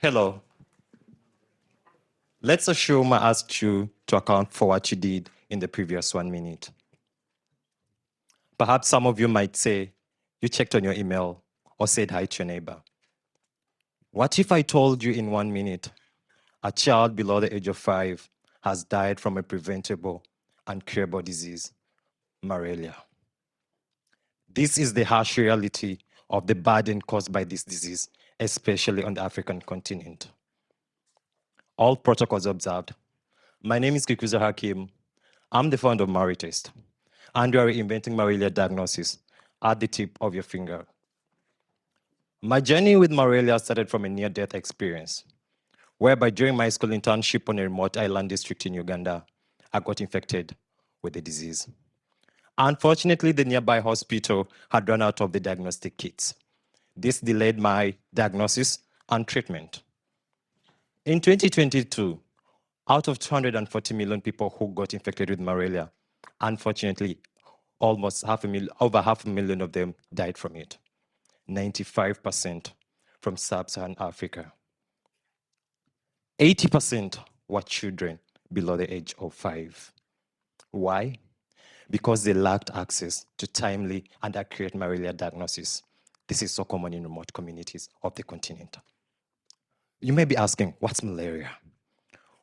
Hello. Let's assume I asked you to account for what you did in the previous 1 minute. Perhaps some of you might say you checked on your email or said hi to your neighbor. What if I told you in 1 minute a child below the age of 5 has died from a preventable and curable disease, malaria? This is the harsh reality of the burden caused by this disease, especially on the African continent. All protocols observed. My name is Kikuza Hakim. I'm the founder of MariTest, and we are inventing malaria diagnosis at the tip of your finger. My journey with malaria started from a near-death experience, whereby during my school internship on a remote island district in Uganda, I got infected with the disease. Unfortunately, the nearby hospital had run out of the diagnostic kits. This delayed my diagnosis and treatment. In 2022, out of 240 million people who got infected with malaria, unfortunately, almost over half a million of them died from it. 95% from sub-Saharan Africa. 80% were children below the age of 5. Why? Because they lacked access to timely and accurate malaria diagnosis. This is so common in remote communities of the continent. You may be asking, what's malaria?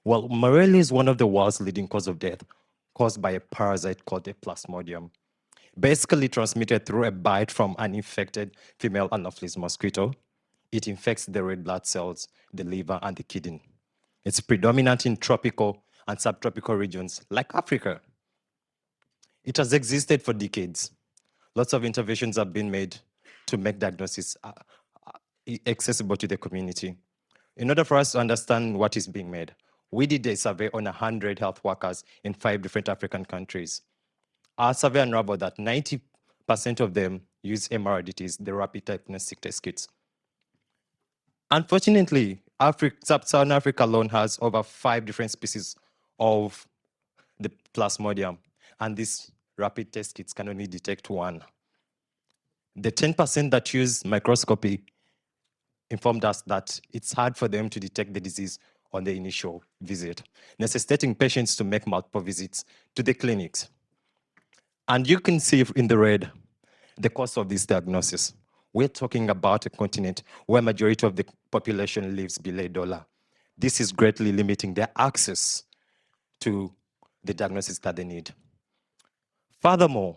Well, malaria is one of the world's leading causes of death, caused by a parasite called a plasmodium, basically transmitted through a bite from an infected female Anopheles mosquito. It infects the red blood cells, the liver, and the kidney. It's predominant in tropical and subtropical regions like Africa. It has existed for decades. Lots of interventions have been made to make diagnosis accessible to the community. In order for us to understand what is being made, we did a survey on 100 health workers in 5 different African countries. Our survey unraveled that 90% of them use MRDTs, the rapid diagnostic test kits. Unfortunately, Sub-Saharan Africa alone has over 5 different species of the plasmodium, and these rapid test kits can only detect one. The 10% that use microscopy informed us that it's hard for them to detect the disease on the initial visit, necessitating patients to make multiple visits to the clinics. And you can see in the red the cost of this diagnosis. We're talking about a continent where majority of the population lives below $1. This is greatly limiting their access to the diagnosis that they need. Furthermore,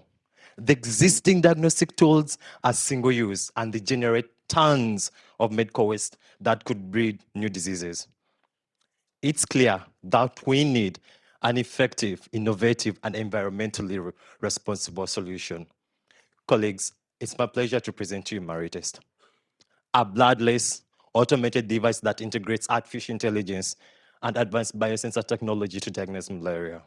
the existing diagnostic tools are single use and they generate tons of medical waste that could breed new diseases. It's clear that we need an effective, innovative, and environmentally responsible solution. Colleagues, it's my pleasure to present to you MariTest, a bloodless, automated device that integrates artificial intelligence and advanced biosensor technology to diagnose malaria.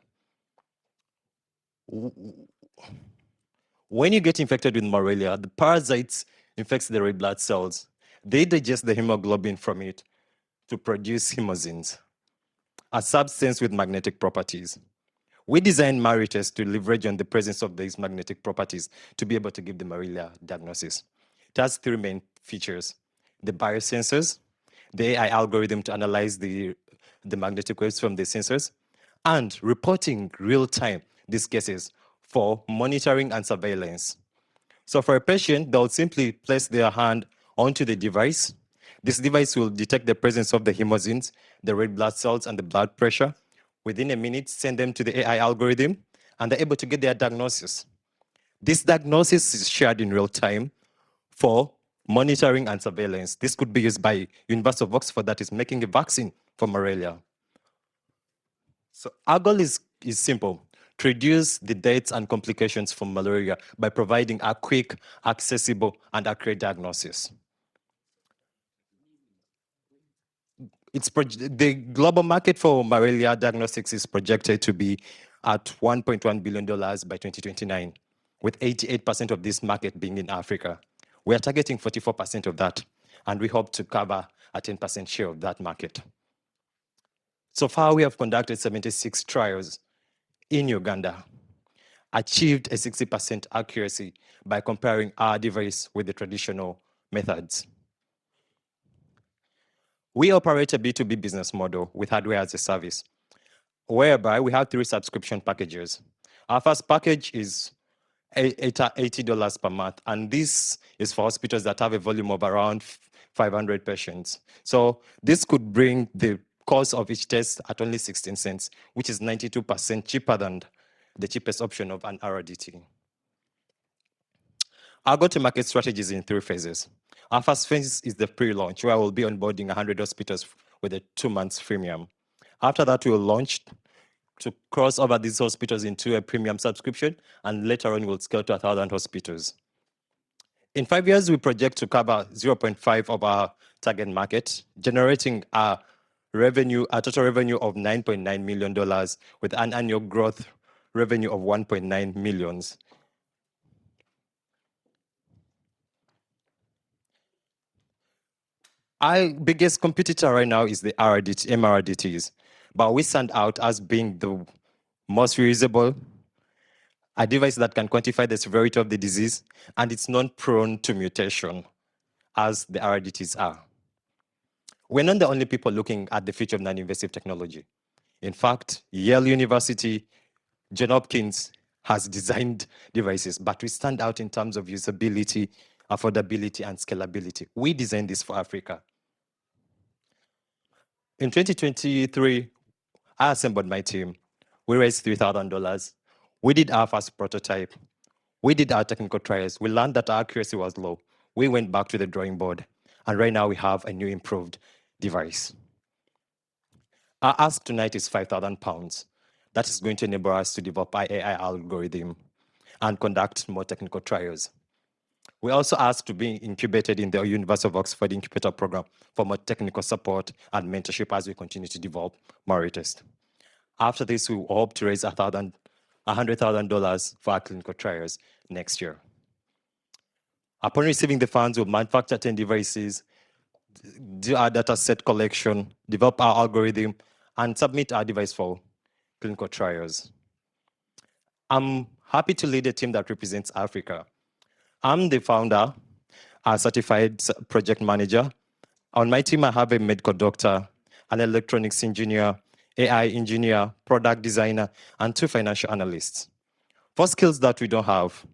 When you get infected with malaria, the parasites infect the red blood cells. They digest the hemoglobin from it to produce hemosins, a substance with magnetic properties. We designed MariTest to leverage on the presence of these magnetic properties to be able to give the malaria diagnosis. It has 3 main features: the biosensors, the AI algorithm to analyze the magnetic waves from the sensors, and reporting real-time these cases for monitoring and surveillance. So for a patient, they'll simply place their hand onto the device. This device will detect the presence of the hemosins, the red blood cells, and the blood pressure. Within a minute, send them to the AI algorithm, and they're able to get their diagnosis. This diagnosis is shared in real time for monitoring and surveillance. This could be used by University of Oxford that is making a vaccine for malaria. So our goal is simple: to reduce the deaths and complications from malaria by providing a quick, accessible, and accurate diagnosis. The global market for malaria diagnostics is projected to be at $1.1 billion by 2029, with 88% of this market being in Africa. We are targeting 44% of that, and we hope to cover a 10% share of that market. So far, we have conducted 76 trials in Uganda, achieved a 60% accuracy by comparing our device with the traditional methods. We operate a B2B business model with hardware as a service, whereby we have 3 subscription packages. Our first package is $80 per month, and this is for hospitals that have a volume of around 500 patients. So this could bring the cost of each test at only 16 cents, which is 92% cheaper than the cheapest option of an RDT. Our go-to-market strategy is in 3 phases. Our first phase is the pre-launch, where we'll be onboarding 100 hospitals with a 2 months freemium. After that, we'll launch to cross over these hospitals into a premium subscription, and later on we'll scale to 1,000 hospitals. In 5 years, we project to cover 0.5 of our target market, generating a total revenue of $9.9 million with an annual growth revenue of 1.9 million. Our biggest competitor right now is the MRDTs, but we stand out as being the most reusable, a device that can quantify the severity of the disease, and it's not prone to mutation as the RDTs are. We're not the only people looking at the future of non-invasive technology. In fact, Yale University, John Hopkins has designed devices, but we stand out in terms of usability, affordability, and scalability. We designed this for Africa. In 2023, I assembled my team. We raised $3,000. We did our first prototype. We did our technical trials. We learned that our accuracy was low. We went back to the drawing board. And right now we have a new improved device. Our ask tonight is £5,000. That is going to enable us to develop our AI algorithm and conduct more technical trials. We also asked to be incubated in the University of Oxford Incubator Program for more technical support and mentorship as we continue to develop more tests. After this, we hope to raise $100,000 for our clinical trials next year. Upon receiving the funds, we'll manufacture 10 devices, do our data set collection, develop our algorithm, and submit our device for clinical trials. I'm happy to lead a team that represents Africa. I'm the founder, a certified project manager. On my team, I have a medical doctor, an electronics engineer, AI engineer, product designer, and 2 financial analysts. For skills that we don't have,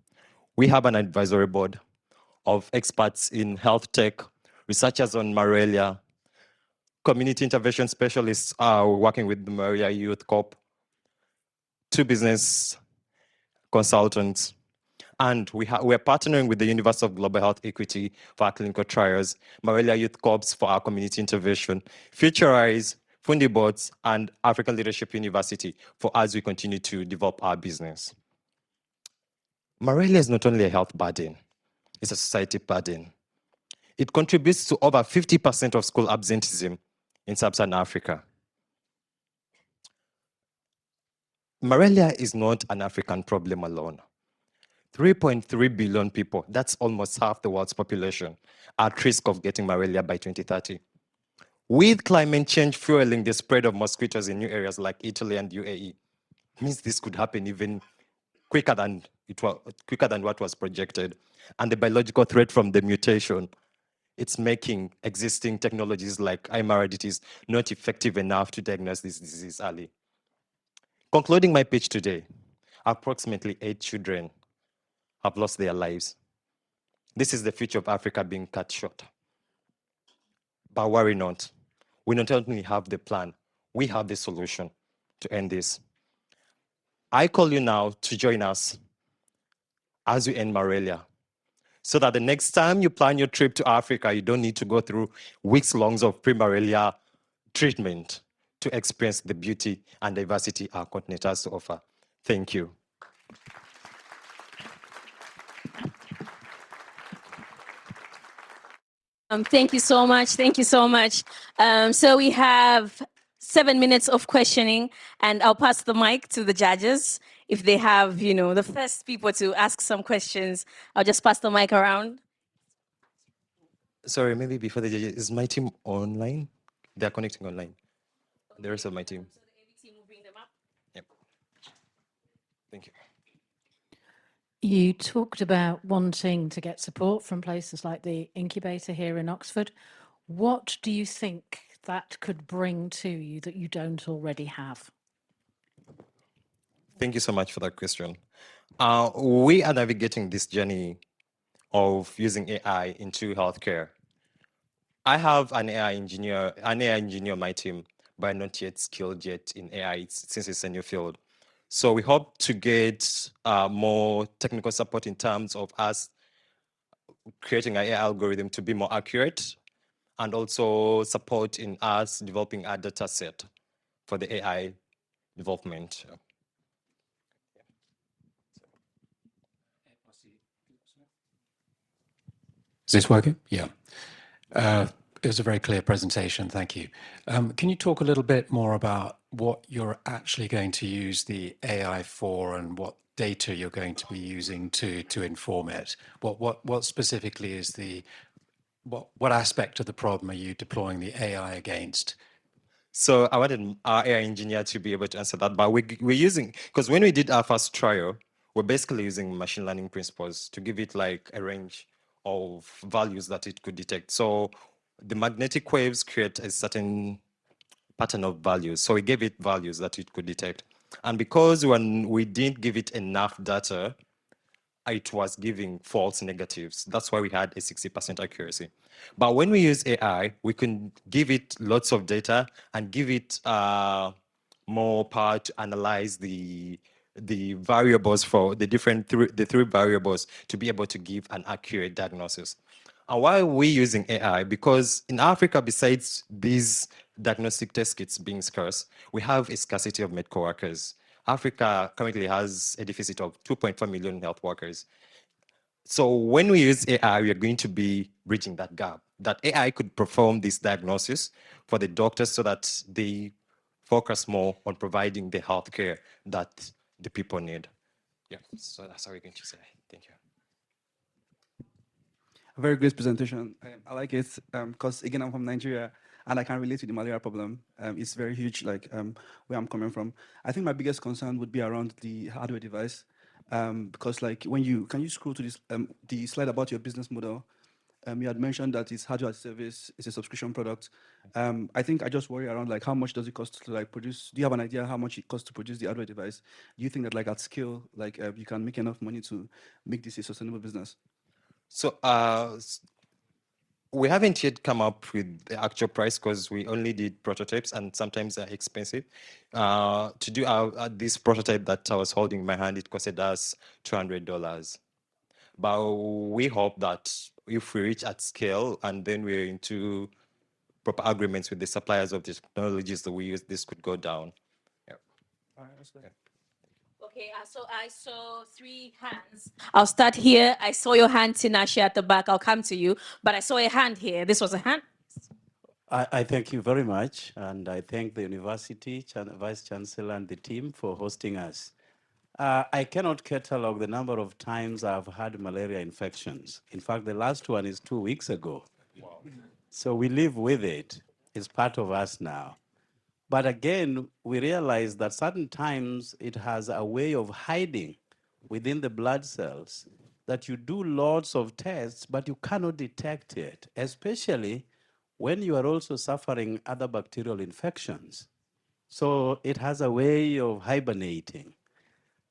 we have an advisory board of experts in health tech, researchers on malaria, community intervention specialists working with the Malaria Youth Corp, 2 business consultants, and we're partnering with the University of Global Health Equity for our clinical trials, Malaria Youth Corps for our community intervention, Visionaries, Fundibots, and African Leadership University for as we continue to develop our business. Malaria is not only a health burden, it's a society burden. It contributes to over 50% of school absenteeism in sub-Saharan Africa. Malaria is not an African problem alone. 3.3 billion people, that's almost half the world's population, are at risk of getting malaria by 2030. With climate change fueling the spread of mosquitoes in new areas like Italy and UAE, means this could happen even quicker than what was projected. And the biological threat from the mutation, it's making existing technologies like MRDTs not effective enough to diagnose this disease early. Concluding my pitch today, approximately 8 children have lost their lives. This is the future of Africa being cut short. But worry not. We not only have the plan, we have the solution to end this. I call you now to join us as we end malaria, so that the next time you plan your trip to Africa, you don't need to go through weeks-long of pre-malaria treatment to experience the beauty and diversity our continent has to offer. Thank you. Thank you so much. Thank you so much. So we have 7 minutes of questioning, and I'll pass the mic to the judges. If they have, the first people to ask some questions, I'll just pass the mic around. Sorry, maybe before the judges, is my team online? They're connecting online. Okay. The rest of my team. So the AV team will bring them up? Yep. Thank you. You talked about wanting to get support from places like the incubator here in Oxford. What do you think that could bring to you that you don't already have? Thank you so much for that question. We are navigating this journey of using AI into healthcare. I have an AI engineer on my team, but not yet skilled yet in AI since it's a new field. So we hope to get more technical support in terms of us creating an AI algorithm to be more accurate, and also support in us developing a data set for the AI development. Is this working? Yeah. It was a very clear presentation. Thank you. Can you talk a little bit more about what you're actually going to use the AI for and what data you're going to be using to inform it? What specifically is what aspect of the problem are you deploying the AI against? So I wanted our AI engineer to be able to answer that, but we're using, because when we did our first trial, we're basically using machine learning principles to give it like a range of values that it could detect. So the magnetic waves create a certain pattern of values. So we gave it values that it could detect. And because when we didn't give it enough data, it was giving false negatives. That's why we had a 60% accuracy. But when we use AI, we can give it lots of data and give it more power to analyze the variables for the three variables to be able to give an accurate diagnosis. And why are we using AI? Because in Africa, besides these diagnostic test kits being scarce, we have a scarcity of medical workers. Africa currently has a deficit of 2.4 million health workers. So when we use AI, we are going to be bridging that gap. That AI could perform this diagnosis for the doctors so that they focus more on providing the healthcare that the people need. Yeah, so that's how we're going to say. Thank you. A very great presentation. I like it because, again, I'm from Nigeria and I can relate to the malaria problem. It's very huge, like where I'm coming from. I think my biggest concern would be around the hardware device because, like, can you scroll to this the slide about your business model? You had mentioned that it's hardware as a service, it's a subscription product. I think I just worry around like how much does it cost to like produce? Do you have an idea how much it costs to produce the hardware device? Do you think that like at scale, like you can make enough money to make this a sustainable business? So we haven't yet come up with the actual price because we only did prototypes and sometimes they're expensive. To do this prototype that I was holding in my hand, it costed us $200. But we hope that if we reach at scale and then we're into proper agreements with the suppliers of the technologies that we use, this could go down. Yeah. All right, that's good. Okay, so I saw three hands. I'll start here. I saw your hand, Tinashe, at the back. I'll come to you. But I saw a hand here. This was a hand. I thank you very much, and I thank the university, Vice Chancellor, and the team for hosting us. I cannot catalog the number of times I've had malaria infections. In fact, the last one is 2 weeks ago. Wow. So we live with it. It's part of us now. But again, we realize that certain times it has a way of hiding within the blood cells that you do lots of tests, but you cannot detect it, especially when you are also suffering other bacterial infections. So it has a way of hibernating.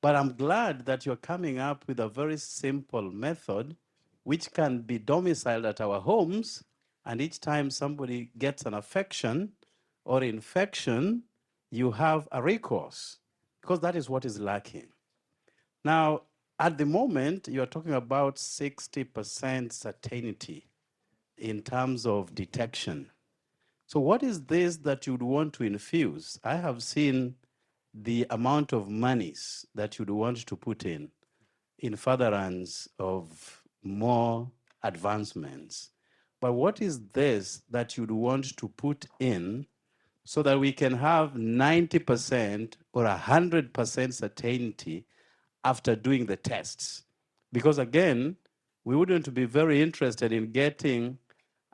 But I'm glad that you're coming up with a very simple method which can be domiciled at our homes, and each time somebody gets an affection or infection, you have a recourse, because that is what is lacking. Now, at the moment, you're talking about 60% certainty in terms of detection. So what is this that you'd want to infuse? I have seen the amount of monies that you'd want to put in furtherance of more advancements. But what is this that you'd want to put in so that we can have 90% or 100% certainty after doing the tests? Because again, we wouldn't be very interested in getting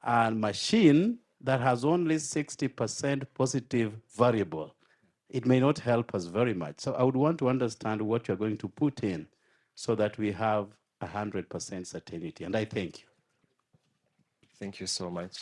a machine that has only 60% positive variable. It may not help us very much. So I would want to understand what you're going to put in so that we have 100% certainty. And I thank you. Thank you so much.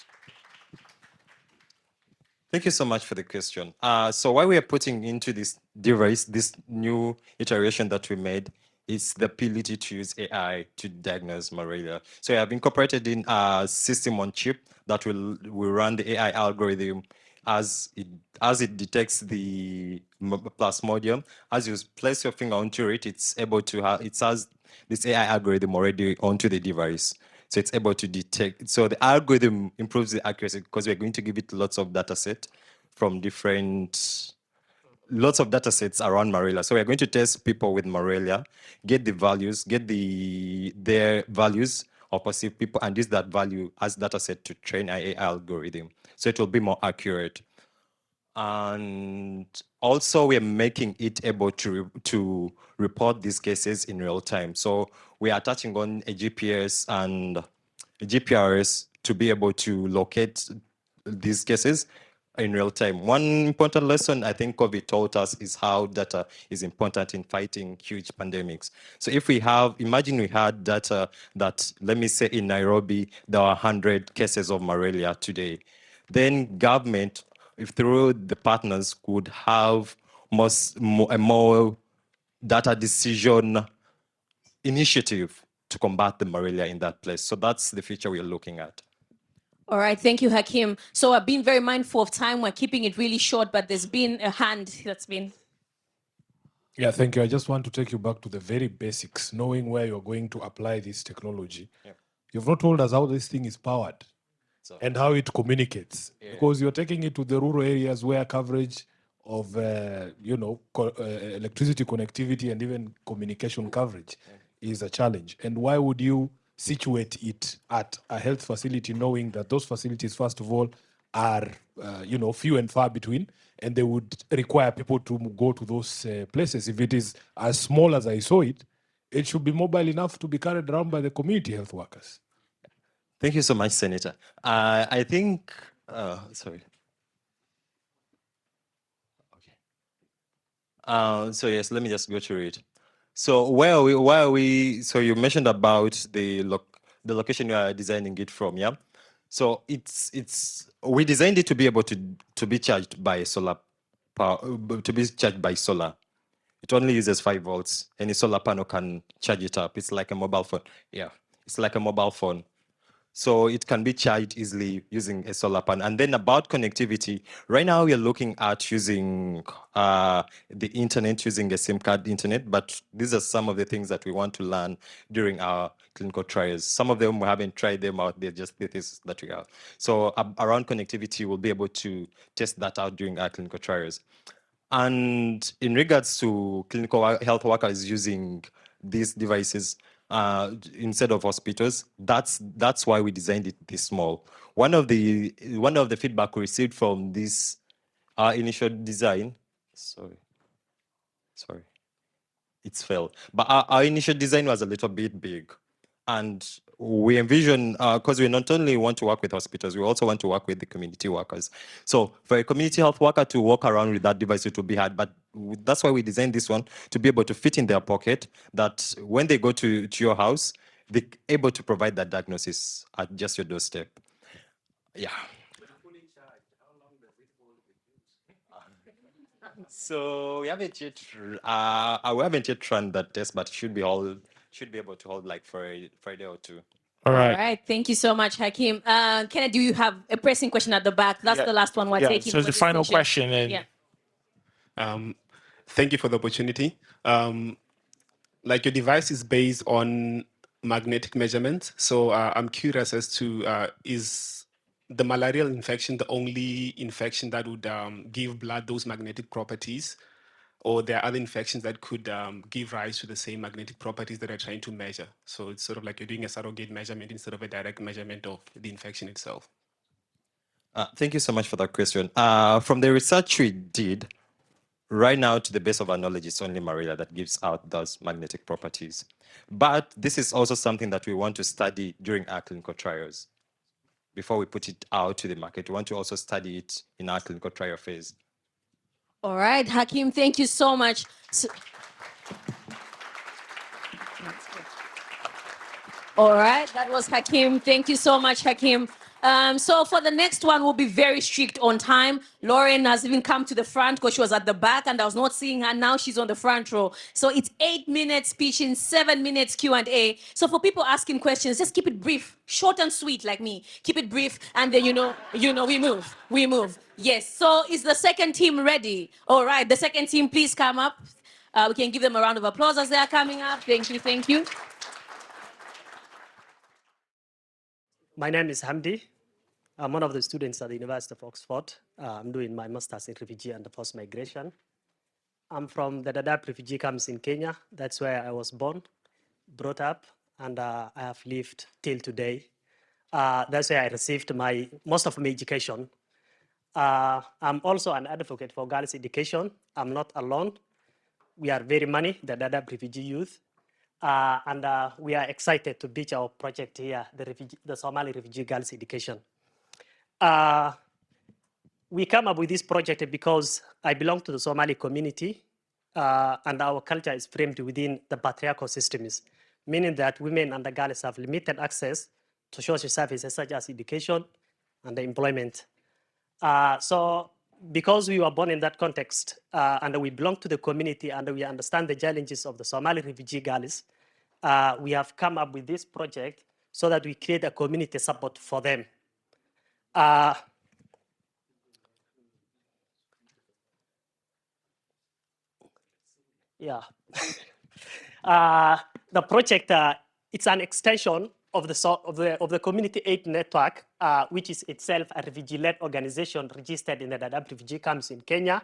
Thank you so much for the question. So what we are putting into this device, this new iteration that we made, is the ability to use AI to diagnose malaria. So we have incorporated in a system on chip that will run the AI algorithm as it detects the plasmodium. As you place your finger onto it, it's able to have, it has this AI algorithm already onto the device. So it's able to detect. So the algorithm improves the accuracy because we're going to give it lots of data set from lots of data sets around malaria. So we're going to test people with malaria, get the values, get their values of perceived people, and use that value as data set to train an AI algorithm. So it will be more accurate. And also we're making it able to report these cases in real time. So we are touching on a GPS and a GPRS to be able to locate these cases in real time. One important lesson I think COVID taught us is how data is important in fighting huge pandemics. So if we have, imagine we had data that, let me say in Nairobi, there are 100 cases of malaria today. Then government, if through the partners, could have a more data decision initiative to combat the malaria in that place. So that's the future we're looking at. All right, thank you, Hakim. So I've been very mindful of time. We're keeping it really short, but there's been a hand that's been. Yeah, thank you. I just want to take you back to the very basics, knowing where you're going to apply this technology. Yeah. You've not told us how this thing is powered and how it communicates, because you're taking it to the rural areas where coverage of, electricity connectivity and even communication coverage is a challenge. And why would you situate it at a health facility, knowing that those facilities, first of all, are few and far between, and they would require people to go to those places. If it is as small as I saw it, it should be mobile enough to be carried around by the community health workers. Thank you so much, Senator. I think, sorry. Okay. So yes, let me just go through it. So where are we, so you mentioned about the location you are designing it from, yeah? So we designed it to be able to be charged by solar power, to be charged by solar. It only uses 5 volts. Any solar panel can charge it up. It's like a mobile phone. Yeah, it's like a mobile phone. So it can be charged easily using a solar panel. And then about connectivity, right now we are looking at using the internet, using a SIM card internet, but these are some of the things that we want to learn during our clinical trials. Some of them we haven't tried them out, they're just the things that we have. So around connectivity, we'll be able to test that out during our clinical trials. And in regards to clinical health workers using these devices instead of hospitals, that's why we designed it this small. One of the feedback we received from this initial design, sorry, it's failed. But our initial design was a little bit big. And we envision, because we not only want to work with hospitals, we also want to work with the community workers. So for a community health worker to walk around with that device, it will be hard. But that's why we designed this one to be able to fit in their pocket, that when they go to your house, they're able to provide that diagnosis at just your doorstep. Yeah. So we haven't yet run that test, but should be able to hold like for a day or two. All right. Thank you so much, Hakim. Kenneth, do you have a pressing question at the back? That's the last one we're taking. So it's the final question. And yeah. Thank you for the opportunity. Like your device is based on magnetic measurements. So I'm curious as to, is the malarial infection the only infection that would give blood those magnetic properties? Or there are other infections that could give rise to the same magnetic properties that are trying to measure? So it's sort of like you're doing a surrogate measurement instead of a direct measurement of the infection itself. Thank you so much for that question. From the research we did, right now, to the best of our knowledge, it's only malaria that gives out those magnetic properties. But this is also something that we want to study during our clinical trials. Before we put it out to the market, we want to also study it in our clinical trial phase. All right, Hakim, thank you so much. All right, that was Hakim. Thank you so much, Hakim. So for the next one, we'll be very strict on time. Lauren has even come to the front because she was at the back and I was not seeing her. Now she's on the front row. So it's 8 minutes speeching, 7 minutes Q&A. So for people asking questions, just keep it brief, short and sweet like me. Keep it brief and then, we move. Yes, so is the second team ready? All right, the second team, please come up. We can give them a round of applause as they are coming up. Thank you, thank you. My name is Hamdi. I'm one of the students at the University of Oxford. I'm doing my master's in refugee and forced migration. I'm from the Dadaab refugee camps in Kenya. That's where I was born, brought up, and I have lived till today. That's where I received most of my education. I'm also an advocate for girls' education. I'm not alone. We are very many, the Dadaab refugee youth. And we are excited to pitch our project here, the Somali refugee girls' education. We come up with this project because I belong to the Somali community, and our culture is framed within the patriarchal systems, meaning that women and the girls have limited access to social services such as education and employment. So because we were born in that context, and we belong to the community and we understand the challenges of the Somali refugee girls, we have come up with this project so that we create a community support for them. Yeah. The project, it's an extension of the community aid network, which is itself a refugee-led organization registered in the Dadaab refugee camps in Kenya.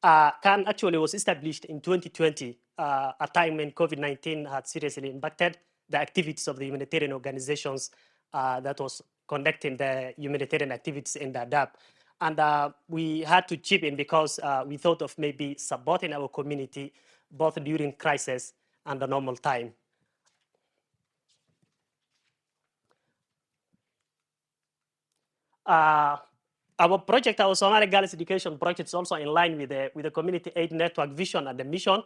CAN actually was established in 2020, a time when COVID-19 had seriously impacted the activities of the humanitarian organizations that was conducting the humanitarian activities in Dadaab. And we had to chip in because we thought of maybe supporting our community both during crisis and the normal time. Our project, our Somali Girls Education project, is also in line with the Community Aid Network vision and the mission,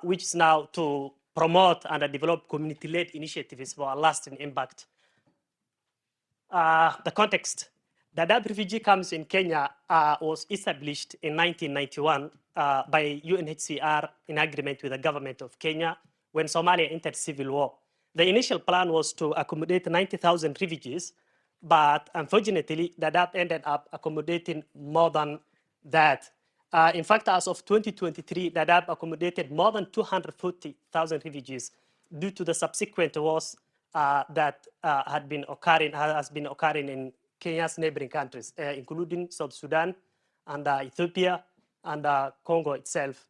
which is now to promote and develop community-led initiatives for a lasting impact. The context. The Dadaab refugee camps in Kenya was established in 1991 by UNHCR in agreement with the government of Kenya when Somalia entered civil war. The initial plan was to accommodate 90,000 refugees, but unfortunately, Dadaab ended up accommodating more than that. In fact, as of 2023, Dadaab accommodated more than 240,000 refugees due to the subsequent wars that has been occurring in Kenya's neighboring countries, including South Sudan and Ethiopia and Congo itself.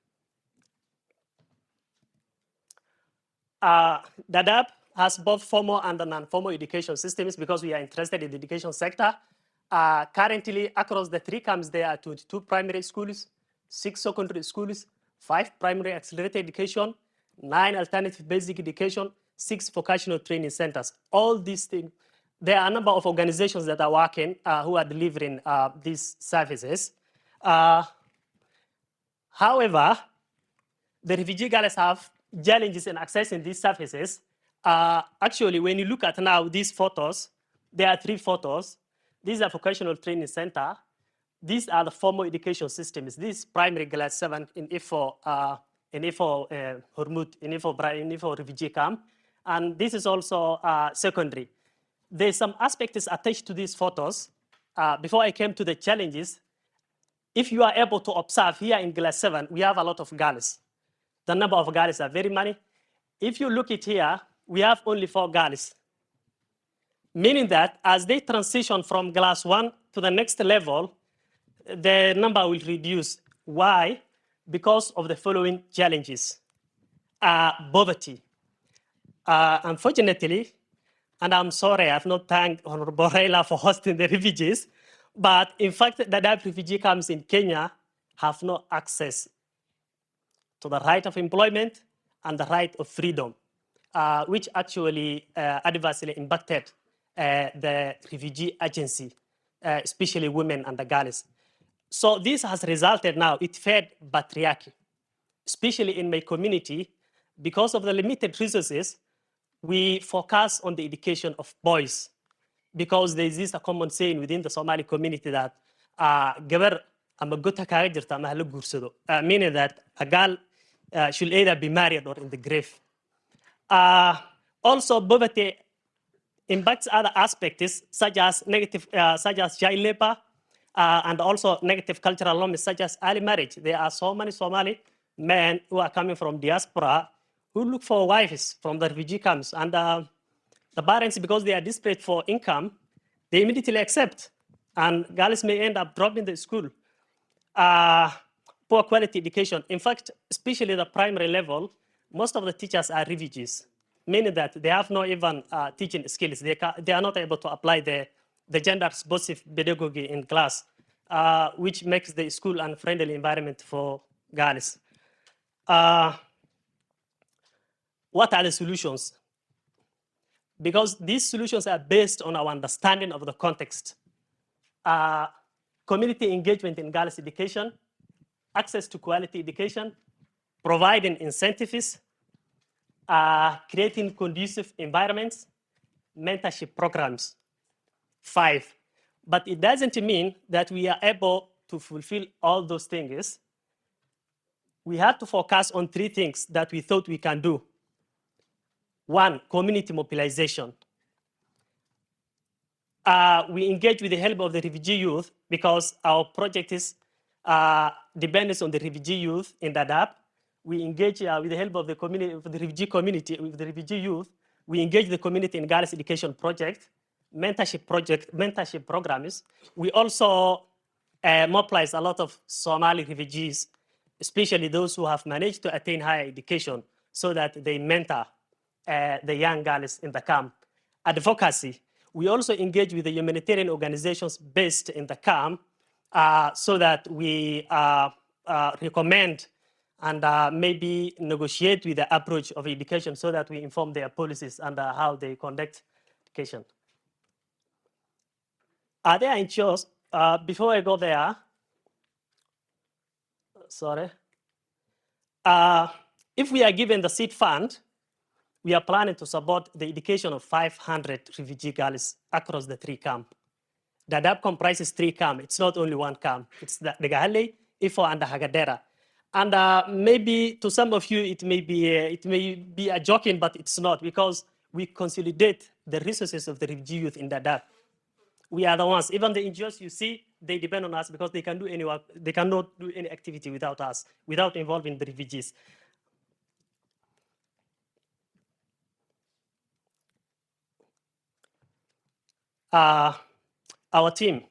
Dadaab has both formal and non-formal education systems because we are interested in the education sector. Currently, across the 3 camps, there are 22 primary schools, 6 secondary schools, 5 primary accelerated education, 9 alternative basic education, 6 vocational training centers. All these things, there are a number of organizations that are working, who are delivering these services. However, the refugee girls have challenges in accessing these services. Actually, when you look at now these photos, there are 3 photos. These are vocational training center. These are the formal education systems. This is primary class 7 in Ifo Hormuz, in Ifo refugee camp. And this is also secondary. There's some aspects attached to these photos. Before I came to the challenges, if you are able to observe here in class 7, we have a lot of girls. The number of girls are very many. If you look at here, we have only 4 girls. Meaning that as they transition from class 1 to the next level, the number will reduce. Why? Because of the following challenges. Poverty. Unfortunately, and I'm sorry, I have not thanked Honorable Raila for hosting the refugees, but in fact, the Dadaab refugee camps in Kenya have no access to the right of employment and the right of freedom, which actually adversely impacted the refugee agency, especially women and the girls. So this has resulted now, it fed patriarchy, especially in my community. Because of the limited resources, we focus on the education of boys. because there is a common saying within the Somali community that gabar ama gota kaaga jirta ama hala guursado, meaning that a girl should either be married or in the grave. Also, poverty impacts other aspects such as child labor and also negative cultural norms such as early marriage. There are so many Somali men who are coming from diaspora who look for wives from the refugee camps, and the parents, because they are desperate for income, they immediately accept, and girls may end up dropping the school. Poor quality education. In fact, especially the primary level, most of the teachers are refugees, meaning that they have no even teaching skills. They are not able to apply the gender-responsive pedagogy in class, which makes the school an unfriendly environment for girls. What are the solutions? Because these solutions are based on our understanding of the context. Community engagement in girls' education, access to quality education, providing incentives, creating conducive environments, mentorship programs. 5. But it doesn't mean that we are able to fulfill all those things. We have to focus on 3 things that we thought we can do. 1, community mobilization. We engage with the help of the refugee youth because our project is dependent on the refugee youth in Dadaab. We engage with the help of the community, of the refugee community, with the refugee youth. We engage the community in girls' education project, mentorship programs. We also mobilize a lot of Somali refugees, especially those who have managed to attain higher education, so that they mentor the young girls in the camp. Advocacy. We also engage with the humanitarian organizations based in the camp so that we recommend and maybe negotiate with the approach of education so that we inform their policies and how they conduct education. There are NGOs. Before I go there, sorry. If we are given the seed fund, we are planning to support the education of 500 refugee girls across the 3 camps. Dadaab comprises 3 camps. It's not only 1 camp. It's the Gahale, Ifo, and the Hagadera. And maybe to some of you, it may be a joking, but it's not, because we consolidate the resources of the refugee youth in Dadaab. We are the ones. Even the NGOs you see, they depend on us because they can do any work. They cannot do any activity without us, without involving the refugees. Our team.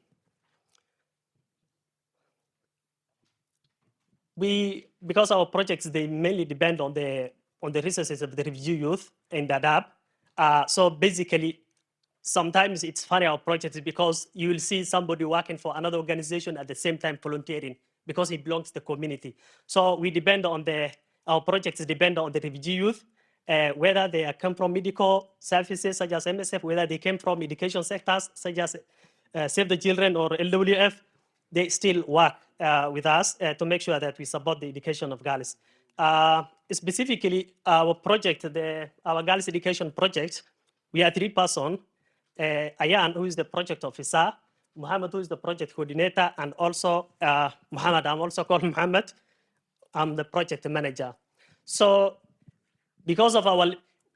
Because our projects, they mainly depend on the resources of the refugee youth in Dadaab. So basically, sometimes it's funny, our projects, because you will see somebody working for another organization at the same time volunteering because he belongs to the community. So we depend on our projects depend on the refugee youth, whether they come from medical services such as MSF, whether they came from education sectors such as Save the Children or LWF, they still work with us to make sure that we support the education of girls. Specifically, our project, our girls education project, we are 3 persons. Ayan, who is the project officer, Muhammad, who is the project coordinator, and also Muhammad, I'm also called Muhammad. I'm the project manager. So because of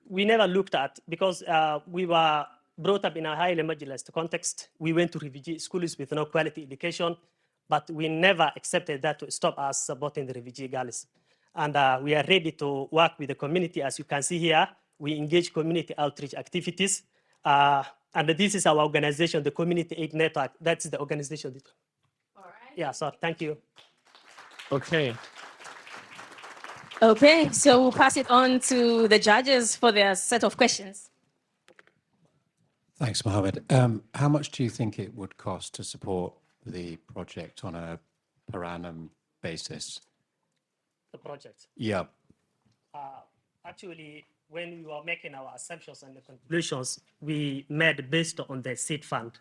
we never looked at, because we were brought up in a highly marginalized context. We went to refugee schools with no quality education, but we never accepted that to stop us supporting the refugee girls. And we are ready to work with the community. As you can see here, we engage community outreach activities. And this is our organization, the Community Aid Network. That's the organization. All right. Yeah, so thank you. Okay. Okay, so we'll pass it on to the judges for their set of questions. Thanks, Mohammed. How much do you think it would cost to support the project on a per annum basis? The project. Yeah. Actually, when we were making our assumptions and the conclusions, we made based on the seed fund.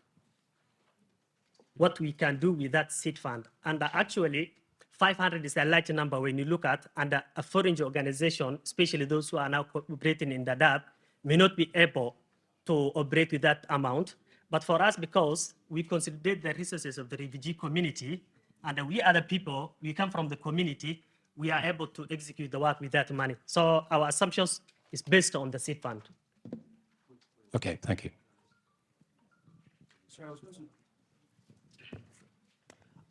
What we can do with that seed fund. And actually, 500 is a large number when you look at, and a foreign organization, especially those who are now operating in Dadaab, may not be able to operate with that amount. But for us, because we consolidate the resources of the refugee community, and we other people, we come from the community, we are able to execute the work with that money. So our assumptions is based on the seed fund. Okay, thank you. Sorry,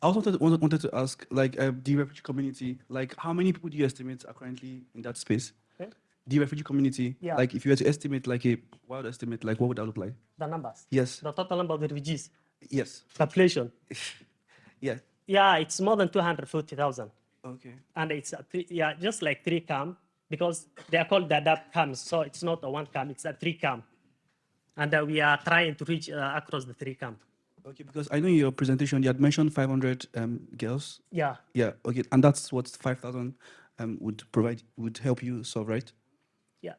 I also wanted to ask, like, the refugee community, like, how many people do you estimate are currently in that space? Okay. The refugee community, Yeah. like, if you were to estimate, like, a wild estimate, like, what would that look like? The numbers. Yes. The total number of the refugees. Yes. Population. Yeah. Yeah, it's more than 240,000. Okay. And it's just like 3 camp, because they are called the adapt camps. So it's not a 1 camp, it's a 3 camp. And we are trying to reach across the 3 camp. Okay, because I know in your presentation you had mentioned 500 girls. Yeah. Yeah. Okay, and that's what 5,000 would help you solve, right?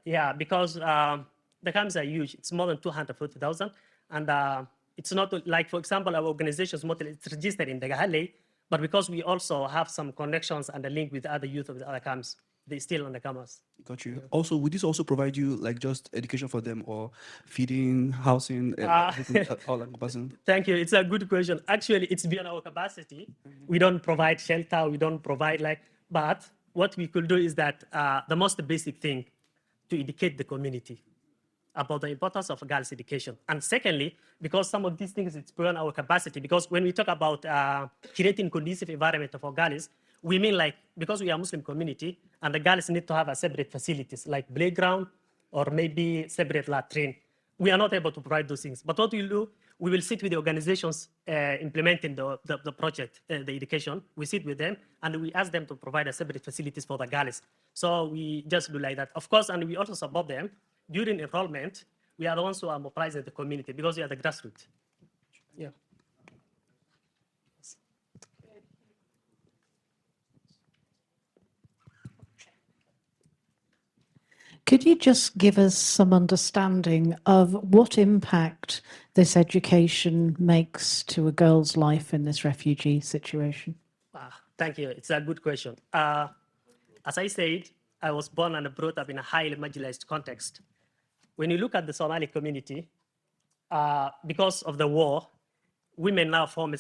Yeah, because the camps are huge. It's more than 240,000, and it's not like, for example, our organization's model is registered in Dagahale, but because we also have some connections and a link with other youth of the other camps, they're still on the campus. Got you. Also, would this also provide you like just education for them, or feeding, housing, everything, all encompassing? Thank you. It's a good question. Actually, it's beyond our capacity. We don't provide shelter. We don't provide but what we could do is that the most basic thing, to educate the community about the importance of girls' education. And secondly, because some of these things, it's beyond our capacity, because when we talk about creating conducive environment for girls, we mean because we are a Muslim community and the girls need to have a separate facilities like playground or maybe separate latrine. We are not able to provide those things. But what we'll do, we will sit with the organizations implementing the project, the education. We sit with them and we ask them to provide a separate facilities for the girls. So we just do like that. Of course, and we also support them during enrollment. We are the ones who are mobilizing the community because we are the grassroots. Yeah. Could you just give us some understanding of what impact this education makes to a girl's life in this refugee situation? Thank you. It's a good question. As I said, I was born and brought up in a highly marginalized context. When you look at the Somali community, because of the war, women now form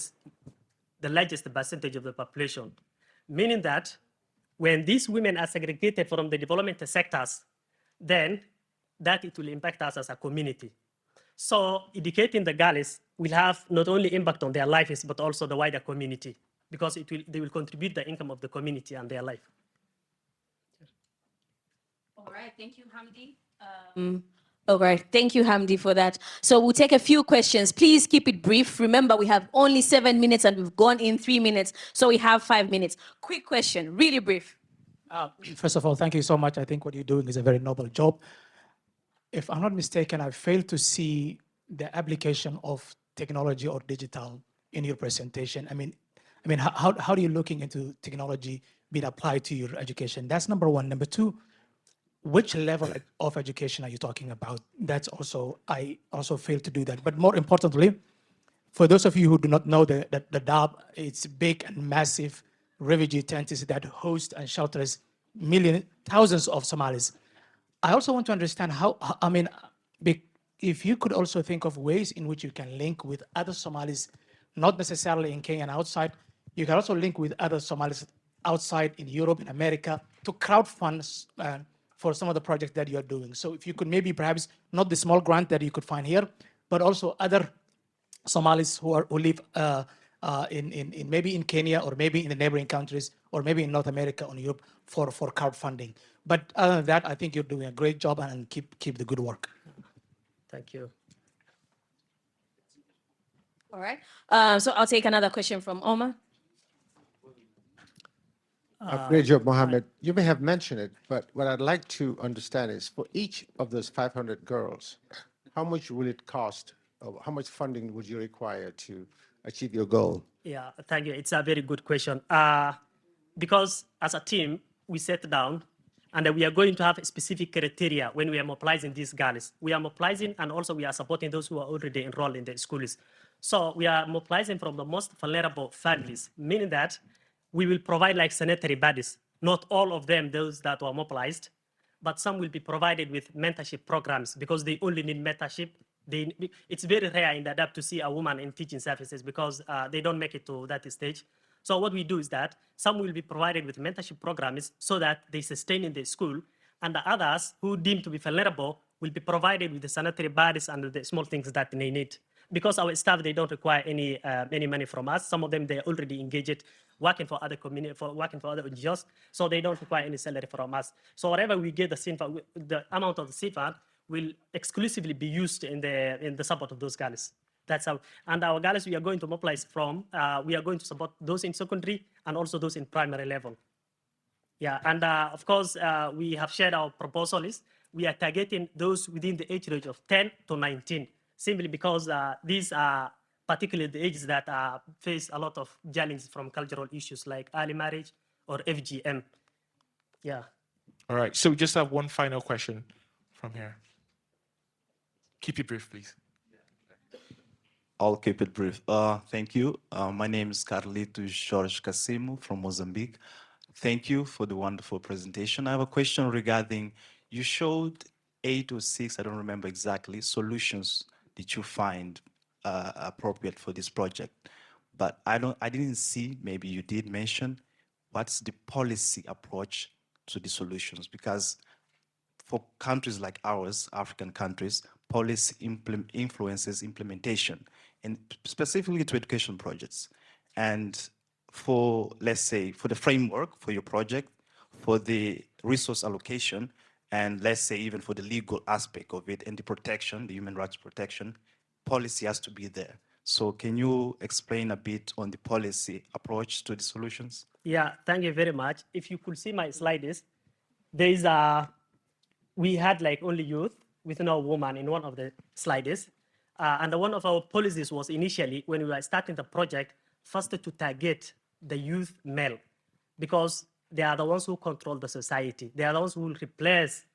the largest percentage of the population, meaning that when these women are segregated from the development sectors, then that it will impact us as a community. So educating the girls will have not only impact on their lives, but also the wider community, because they will contribute the income of the community and their life. All right, thank you, Hamdi. All right, thank you, Hamdi, for that. So we'll take a few questions. Please keep it brief. Remember, we have only 7 minutes and we've gone in 3 minutes, so we have 5 minutes. Quick question, really brief. First of all, thank you so much. I think what you're doing is a very noble job. If I'm not mistaken, I failed to see the application of technology or digital in your presentation. I mean, how are you looking into technology being applied to your education? That's number one. Number two, which level of education are you talking about? That's also, I also failed to do that. But more importantly, for those of you who do not know the DAB, it's big and massive refugee tents that host and shelters thousands of Somalis. I also want to understand how, if you could also think of ways in which you can link with other Somalis, not necessarily in Kenya and outside, you can also link with other Somalis outside in Europe, in America, to crowdfund for some of the projects that you're doing. So if you could maybe perhaps, not the small grant that you could find here, but also other Somalis who live in maybe in Kenya or maybe in the neighboring countries or maybe in North America or Europe for crowdfunding. But other than that, I think you're doing a great job and keep the good work. Thank you. All right, so I'll take another question from Omar. Great job, Mohammed. You may have mentioned it, but what I'd like to understand is for each of those 500 girls, how much will it cost? How much funding would you require to achieve your goal? Yeah, thank you. It's a very good question. Because as a team, we sat down and we are going to have a specific criteria when we are mobilizing these girls. We are mobilizing and also we are supporting those who are already enrolled in the schools. So we are mobilizing from the most vulnerable families, meaning that we will provide like sanitary bodies. Not all of them, those that were mobilized, but some will be provided with mentorship programs because they only need mentorship It's very rare in the DAP to see a woman in teaching services because they don't make it to that stage. So what we do is that some will be provided with mentorship programs so that they sustain in the school, and the others who deem to be vulnerable will be provided with the sanitary pads and the small things that they need. Because our staff, they don't require any money from us. Some of them, they're already engaged working for other community, working for other NGOs, so they don't require any salary from us. So whatever we get, the amount of the seed fund will exclusively be used in the support of those girls. That's how, and our girls we are going to mobilize from, we are going to support those in secondary and also those in primary level. Yeah, and of course, we have shared our proposal is we are targeting those within the age range of 10 to 19, simply because these are particularly the ages that face a lot of challenges from cultural issues like early marriage or FGM. Yeah. All right, so we just have one final question from here. Keep it brief, please. I'll keep it brief. Thank you. My name is Carlito Jorge Casimo from Mozambique. Thank you for the wonderful presentation. I have a question regarding, you showed 8 or 6, I don't remember exactly, solutions that you find appropriate for this project. But I didn't see, maybe you did mention, what's the policy approach to the solutions? Because for countries like ours, African countries, policy influences implementation, and specifically to education projects. And for, let's say, for the framework for your project, for the resource allocation, and let's say even for the legal aspect of it and the protection, the human rights protection, policy has to be there. So can you explain a bit on the policy approach to the solutions? Yeah, thank you very much. If you could see my slides, there is we had like only youth with no woman in one of the slides. And one of our policies was initially, when we were starting the project, first to target the youth male, because they are the ones who control the society. They are the ones who will replace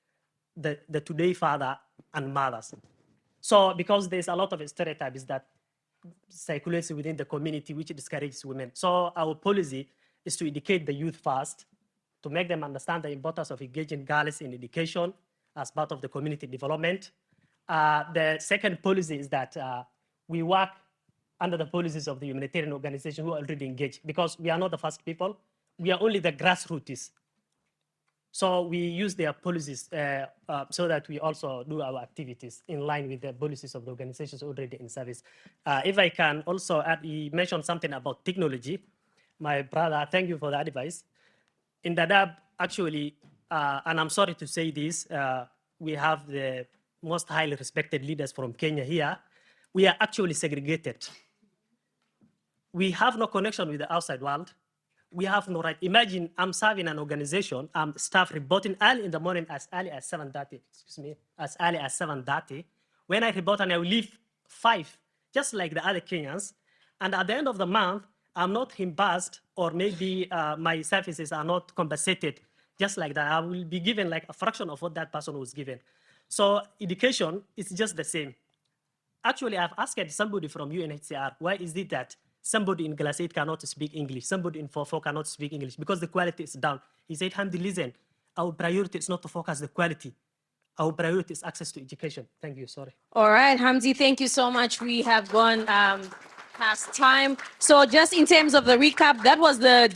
the today father and mothers. So because there's a lot of stereotypes that circulates within the community which discourages women. So our policy is to educate the youth first, to make them understand the importance of engaging girls in education as part of the community development. The second policy is that we work under the policies of the humanitarian organization who are already engaged, because we are not the first people, we are only the grassroots. So we use their policies so that we also do our activities in line with the policies of the organizations already in service. If I can also add, he mentioned something about technology. My brother, thank you for the advice. In Dadaab, actually, and I'm sorry to say this, we have the most highly respected leaders from Kenya here. We are actually segregated. We have no connection with the outside world. We have no right. Imagine I'm serving an organization, staff reporting early in the morning as early as 7:30, excuse me, as early as 7:30. When I report and I will leave 5, just like the other Kenyans. And at the end of the month, I'm not reimbursed, or maybe my services are not compensated, just like that. I will be given like a fraction of what that person was given. So education is just the same. Actually, I've asked somebody from UNHCR, why is it that somebody in class 8 cannot speak English, somebody in 4 cannot speak English, because the quality is down. He said, Hamdi, listen, our priority is not to focus the quality. Our priority is access to education. Thank you, sorry. All right, Hamdi, thank you so much. We have gone past time. So just in terms of the recap, that was the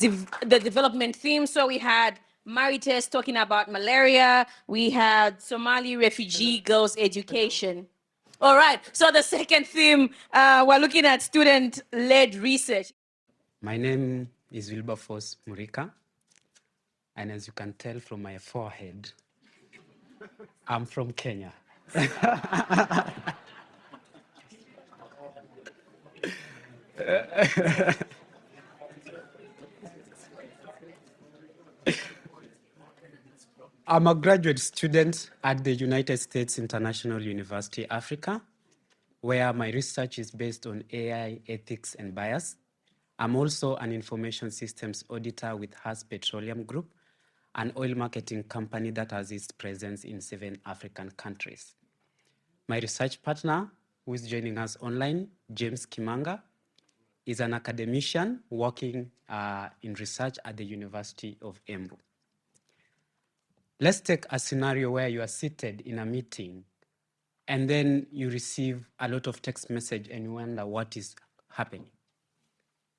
development theme. So we had Marites talking about malaria. We had Somali refugee girls education. All right, so the second theme, we're looking at student-led research. My name is Wilberforce Murika, and as you can tell from my forehead, I'm from Kenya. I'm a graduate student at the United States International University, Africa, where my research is based on AI ethics and bias. I'm also an information systems auditor with Haas Petroleum Group, an oil marketing company that has its presence in 7 African countries. My research partner, who is joining us online, James Kimanga, is an academician working in research at the University of Embu. Let's take a scenario where you are seated in a meeting and then you receive a lot of text message and you wonder what is happening.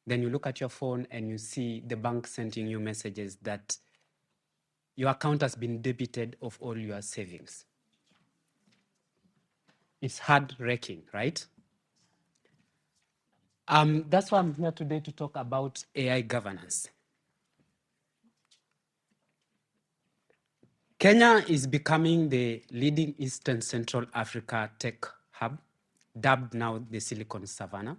Then you look at your phone and you see the bank sending you messages that your account has been debited of all your savings. It's heart-wrenching, right? That's why I'm here today to talk about AI governance. Kenya is becoming the leading East and Central Africa tech hub, dubbed now the Silicon Savannah,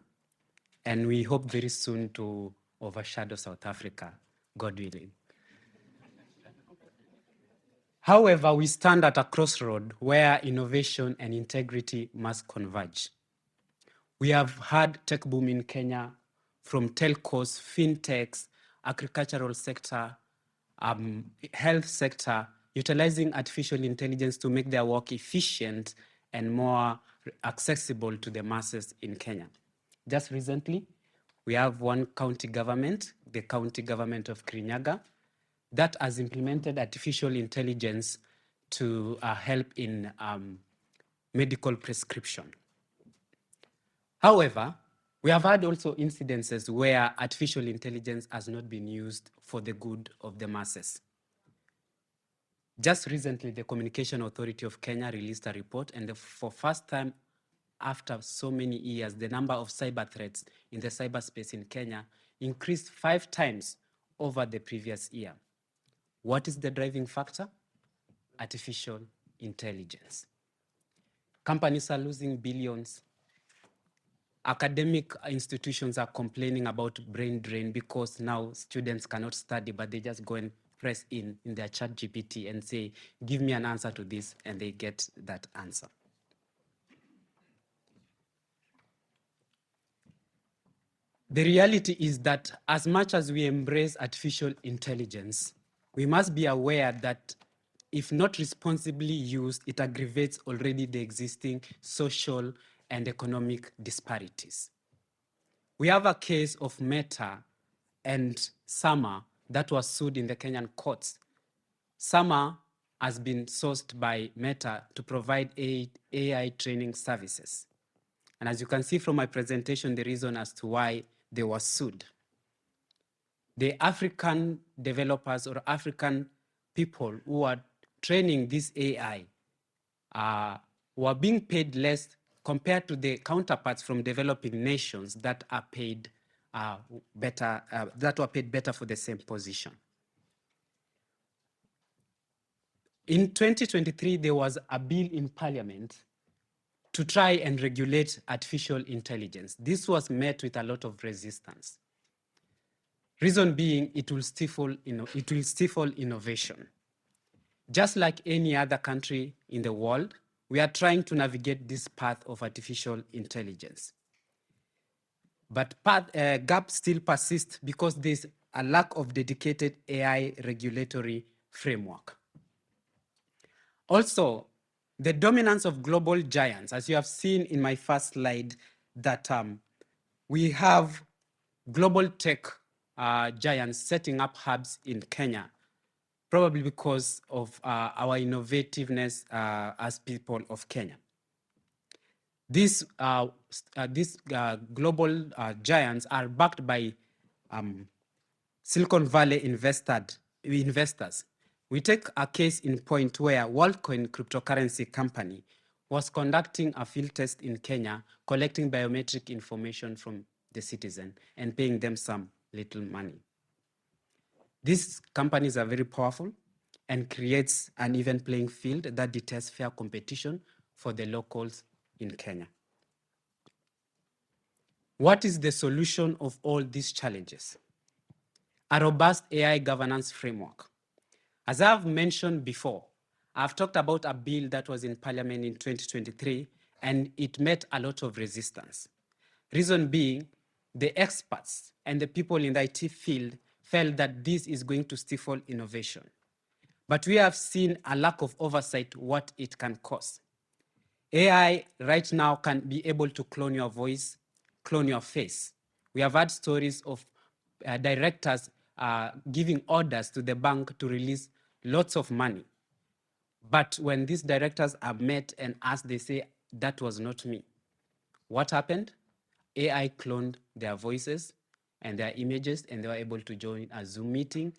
and we hope very soon to overshadow South Africa, God willing. However, we stand at a crossroad where innovation and integrity must converge. We have had tech boom in Kenya from telcos, fintechs, agricultural sector, health sector, utilizing artificial intelligence to make their work efficient and more accessible to the masses in Kenya. Just recently, we have one county government, the county government of Kirinyaga, that has implemented artificial intelligence to help in medical prescription. However, we have had also incidences where artificial intelligence has not been used for the good of the masses. Just recently, the Communication Authority of Kenya released a report, and for first time after so many years, the number of cyber threats in the cyberspace in Kenya increased 5 times over the previous year. What is the driving factor? Artificial intelligence. Companies are losing billions. Academic institutions are complaining about brain drain because now students cannot study, but they just go and press in their chat GPT and say, give me an answer to this, and they get that answer. The reality is that as much as we embrace artificial intelligence, we must be aware that if not responsibly used, it aggravates already the existing social and economic disparities. We have a case of Meta and Sama that was sued in the Kenyan courts. Sama has been sourced by Meta to provide AI training services. And as you can see from my presentation, the reason as to why they were sued. The African developers or African people who are training this AI were being paid less compared to the counterparts from developing nations that are paid better, that were paid better for the same position. In 2023, there was a bill in Parliament to try and regulate artificial intelligence. This was met with a lot of resistance. Reason being, it will stifle innovation. Just like any other country in the world, we are trying to navigate this path of artificial intelligence. But gaps still persist because there's a lack of dedicated AI regulatory framework. Also, the dominance of global giants, as you have seen in my first slide, that we have global tech giants setting up hubs in Kenya, probably because of our innovativeness as people of Kenya. These global giants are backed by Silicon Valley investors. We take a case in point where WorldCoin cryptocurrency company was conducting a field test in Kenya, collecting biometric information from the citizen and paying them some little money. These companies are very powerful and creates an even playing field that deters fair competition for the locals in Kenya. What is the solution of all these challenges? A robust AI governance framework. As I've mentioned before, I've talked about a bill that was in Parliament in 2023, and it met a lot of resistance. Reason being, the experts and the people in the IT field felt that this is going to stifle innovation. But we have seen a lack of oversight what it can cause. AI right now can be able to clone your voice, clone your face. We have had stories of directors giving orders to the bank to release lots of money. But when these directors are met and asked, they say, that was not me. What happened? AI cloned their voices and their images, and they were able to join a Zoom meeting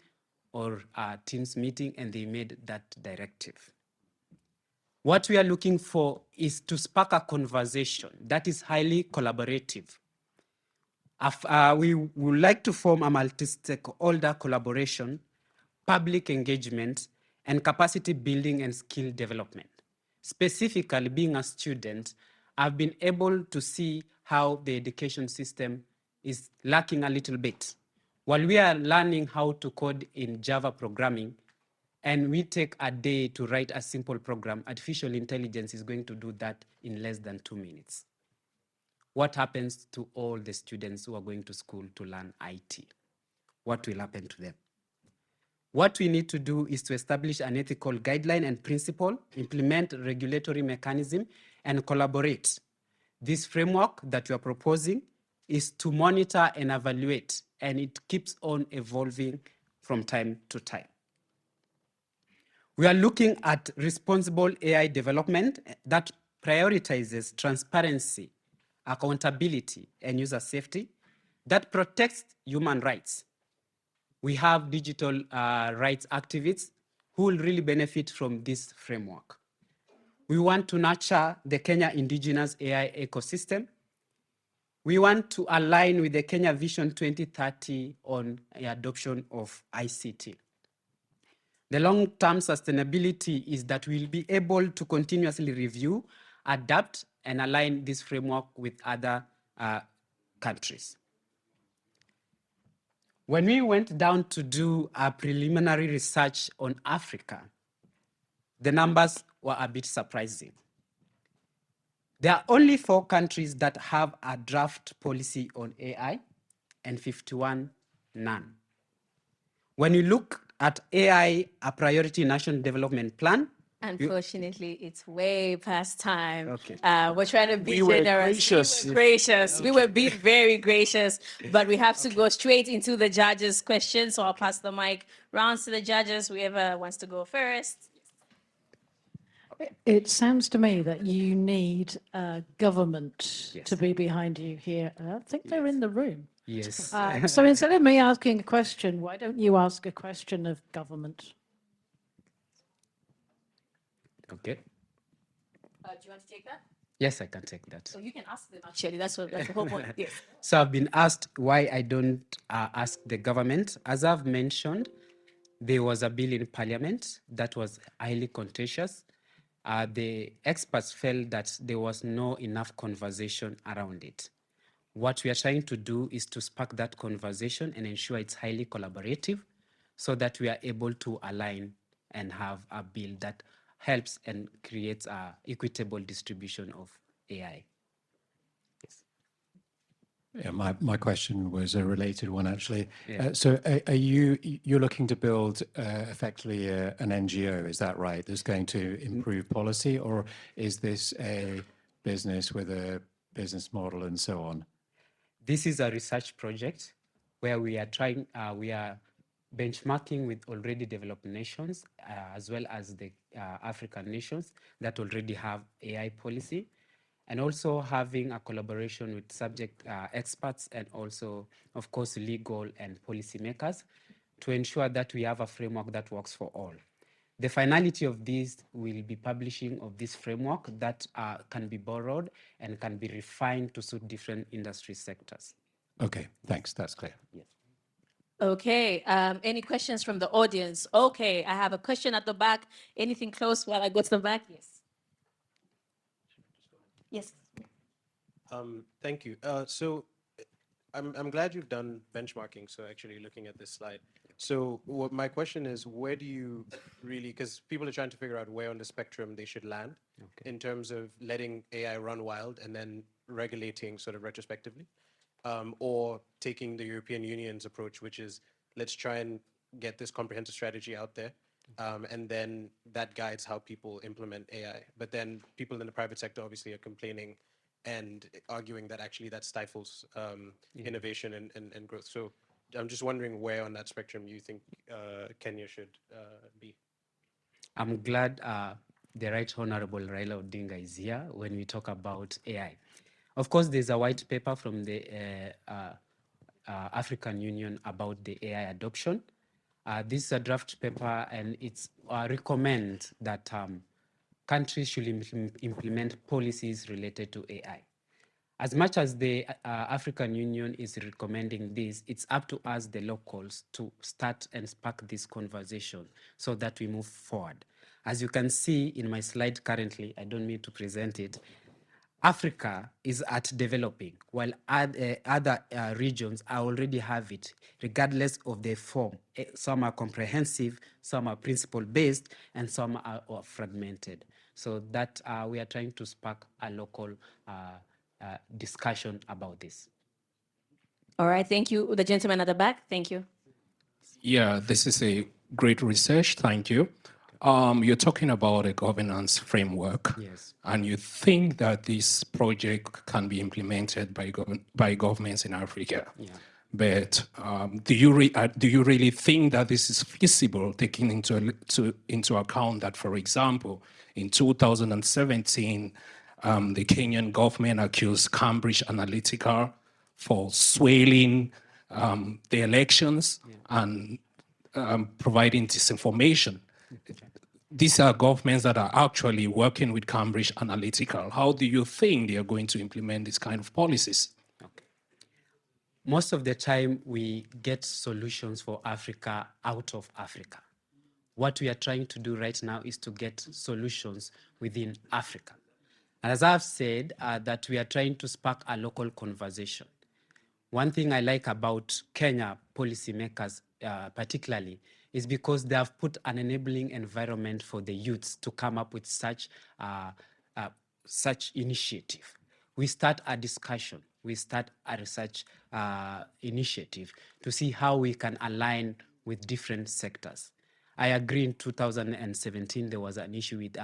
or a Teams meeting, and they made that directive. What we are looking for is to spark a conversation that is highly collaborative. We would like to form a multi-stakeholder collaboration, public engagement, and capacity building and skill development. Specifically, being a student, I've been able to see how the education system is lacking a little bit. While we are learning how to code in Java programming, and we take a day to write a simple program, artificial intelligence is going to do that in less than 2 minutes. What happens to all the students who are going to school to learn IT? What will happen to them? What we need to do is to establish an ethical guideline and principle, implement regulatory mechanism, and collaborate. This framework that we are proposing is to monitor and evaluate, and it keeps on evolving from time to time. We are looking at responsible AI development that prioritizes transparency, accountability, and user safety, that protects human rights. We have digital rights activists who will really benefit from this framework. We want to nurture the Kenya indigenous AI ecosystem. We want to align with the Kenya Vision 2030 on the adoption of ICT. The long-term sustainability is that we'll be able to continuously review, adapt, and align this framework with other countries. When we went down to do a preliminary research on Africa, the numbers were a bit surprising. There are only 4 countries that have a draft policy on AI, and 51 none. When you look at AI, a priority national development plan, Unfortunately, it's way past time. Okay. We're trying to be We were generous. gracious. We were gracious. We were being very gracious, but we have to go straight into the judges' questions. So I'll pass the mic round to the judges. Whoever wants to go first. It sounds to me that you need government Yes. to be behind you here. I think they're in the room. yes. So instead of me asking a question, why don't you ask a question of government? Okay. Do you want to take that? Yes, I can take that. So you can ask them actually. That's the whole point. Yes. So I've been asked why I don't ask the government. As I've mentioned, there was a bill in Parliament that was highly contentious. The experts felt that there was no enough conversation around it. What we are trying to do is to spark that conversation and ensure it's highly collaborative so that we are able to align and have a bill that helps and creates a equitable distribution of AI. Yes. Yeah, my question was a related one, actually. Yeah. So you're looking to build effectively an NGO, is that right? That's going to improve policy, or is this a business with a business model and so on? This is a research project where we are trying, we are benchmarking with already developed nations, as well as the African nations that already have AI policy, and also having a collaboration with subject experts and also, of course, legal and policymakers to ensure that we have a framework that works for all. The finality of this will be publishing of this framework that can be borrowed and can be refined to suit different industry sectors. Okay, thanks. That's clear. Yes. Okay. Any questions from the audience? Okay. I have a question at the back. Anything close while I go to the back? Yes. Yes. Thank you. I'm glad you've done benchmarking. So actually looking at this slide. So what my question is, where do you really, because people are trying to figure out where on the spectrum they should land in terms of letting AI run wild and then regulating sort of retrospectively, or taking the European Union's approach, which is let's try and get this comprehensive strategy out there. And then that guides how people implement AI. But then people in the private sector obviously are complaining and arguing that actually that stifles innovation and growth. So I'm just wondering where on that spectrum you think Kenya should be. I'm glad the Right Honorable Raila Odinga is here when we talk about AI. Of course, there's a white paper from the African Union about the AI adoption. This is a draft paper, and it's recommends that countries should implement policies related to AI. As much as the African Union is recommending this, it's up to us, the locals, to start and spark this conversation so that we move forward. As you can see in my slide currently, I don't need to present it, Africa is at developing, while other regions already have it, regardless of their form. Some are comprehensive, some are principle-based, and some are fragmented. So that we are trying to spark a local discussion about this. All right, thank you. The gentleman at the back, thank you. Yeah, this is a great research. Thank you. You're talking about a governance framework. Yes. And you think that this project can be implemented by governments in Africa. Yeah. But do you really think that this is feasible, taking into account that, for example, in 2017, the Kenyan government accused Cambridge Analytica for swaying the elections and providing disinformation. These are governments that are actually working with Cambridge Analytica. How do you think they are going to implement this kind of policies? Most of the time, we get solutions for Africa out of Africa. What we are trying to do right now is to get solutions within Africa. And as I've said, that we are trying to spark a local conversation. One thing I like about Kenya policymakers particularly is because they have put an enabling environment for the youths to come up with such initiative. We start a discussion, we start a research initiative to see how we can align with different sectors. I agree in 2017 there was an issue with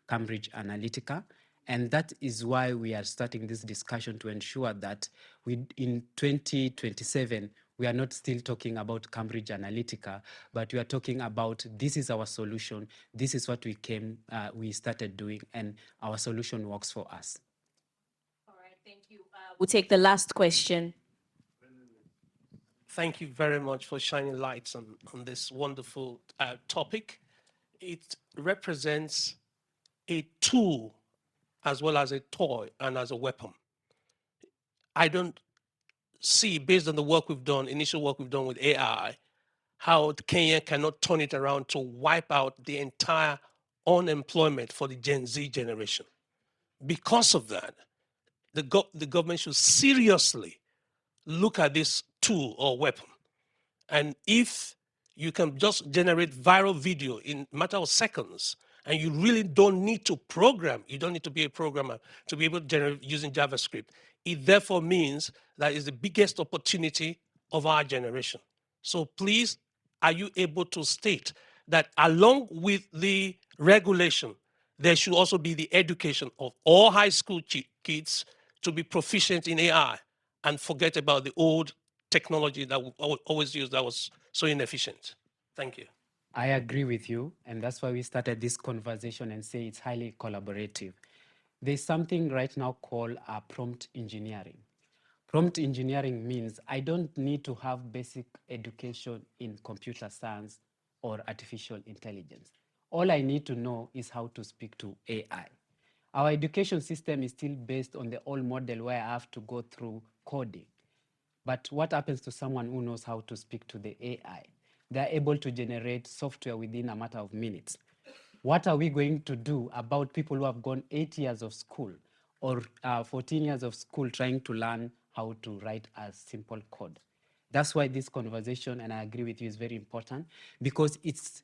Cambridge Analytica, and that is why we are starting this discussion to ensure that in 2027, we are not still talking about Cambridge Analytica, but we are talking about this is our solution, this is what we started doing, and our solution works for us. All right, thank you. We'll take the last question. Thank you very much for shining lights on this wonderful topic. It represents a tool as well as a toy and as a weapon. I don't see, based on the work we've done, initial work we've done with AI, how Kenya cannot turn it around to wipe out the entire unemployment for the Gen Z generation. Because of that, the government should seriously look at this tool or weapon. And if you can just generate viral video in a matter of seconds, and you really don't need to program, you don't need to be a programmer to be able to generate using JavaScript, it therefore means that is the biggest opportunity of our generation. So please, are you able to state that along with the regulation, there should also be the education of all high school kids to be proficient in AI and forget about the old technology that we always used that was so inefficient? Thank you. I agree with you, and that's why we started this conversation and say it's highly collaborative. There's something right now called prompt engineering. Prompt engineering means I don't need to have basic education in computer science or artificial intelligence. All I need to know is how to speak to AI. Our education system is still based on the old model where I have to go through coding. But what happens to someone who knows how to speak to the AI? They're able to generate software within a matter of minutes. What are we going to do about people who have gone 8 years of school or 14 years of school trying to learn how to write a simple code? That's why this conversation, and I agree with you, is very important, because it's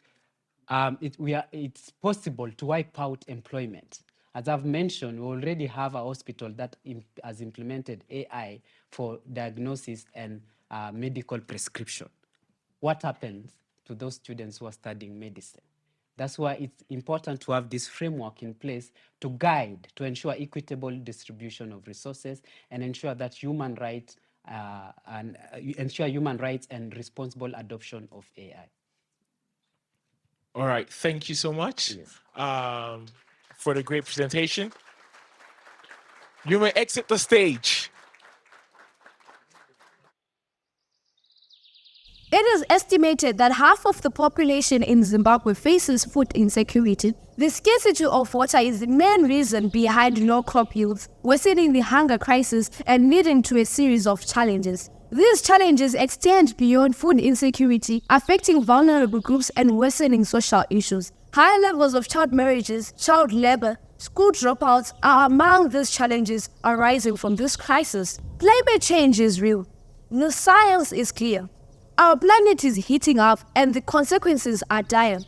possible to wipe out employment. As I've mentioned, we already have a hospital that has implemented AI for diagnosis and medical prescription. What happens to those students who are studying medicine? That's why it's important to have this framework in place to guide, to ensure equitable distribution of resources and ensure that human rights and responsible adoption of AI. All right, thank you so much. Yes. for the great presentation. You may exit the stage. It is estimated that half of the population in Zimbabwe faces food insecurity. The scarcity of water is the main reason behind low crop yields, worsening the hunger crisis and leading to a series of challenges. These challenges extend beyond food insecurity, affecting vulnerable groups and worsening social issues. High levels of child marriages, child labor, school dropouts are among these challenges arising from this crisis. Climate change is real. The science is clear. Our planet is heating up and the consequences are dire.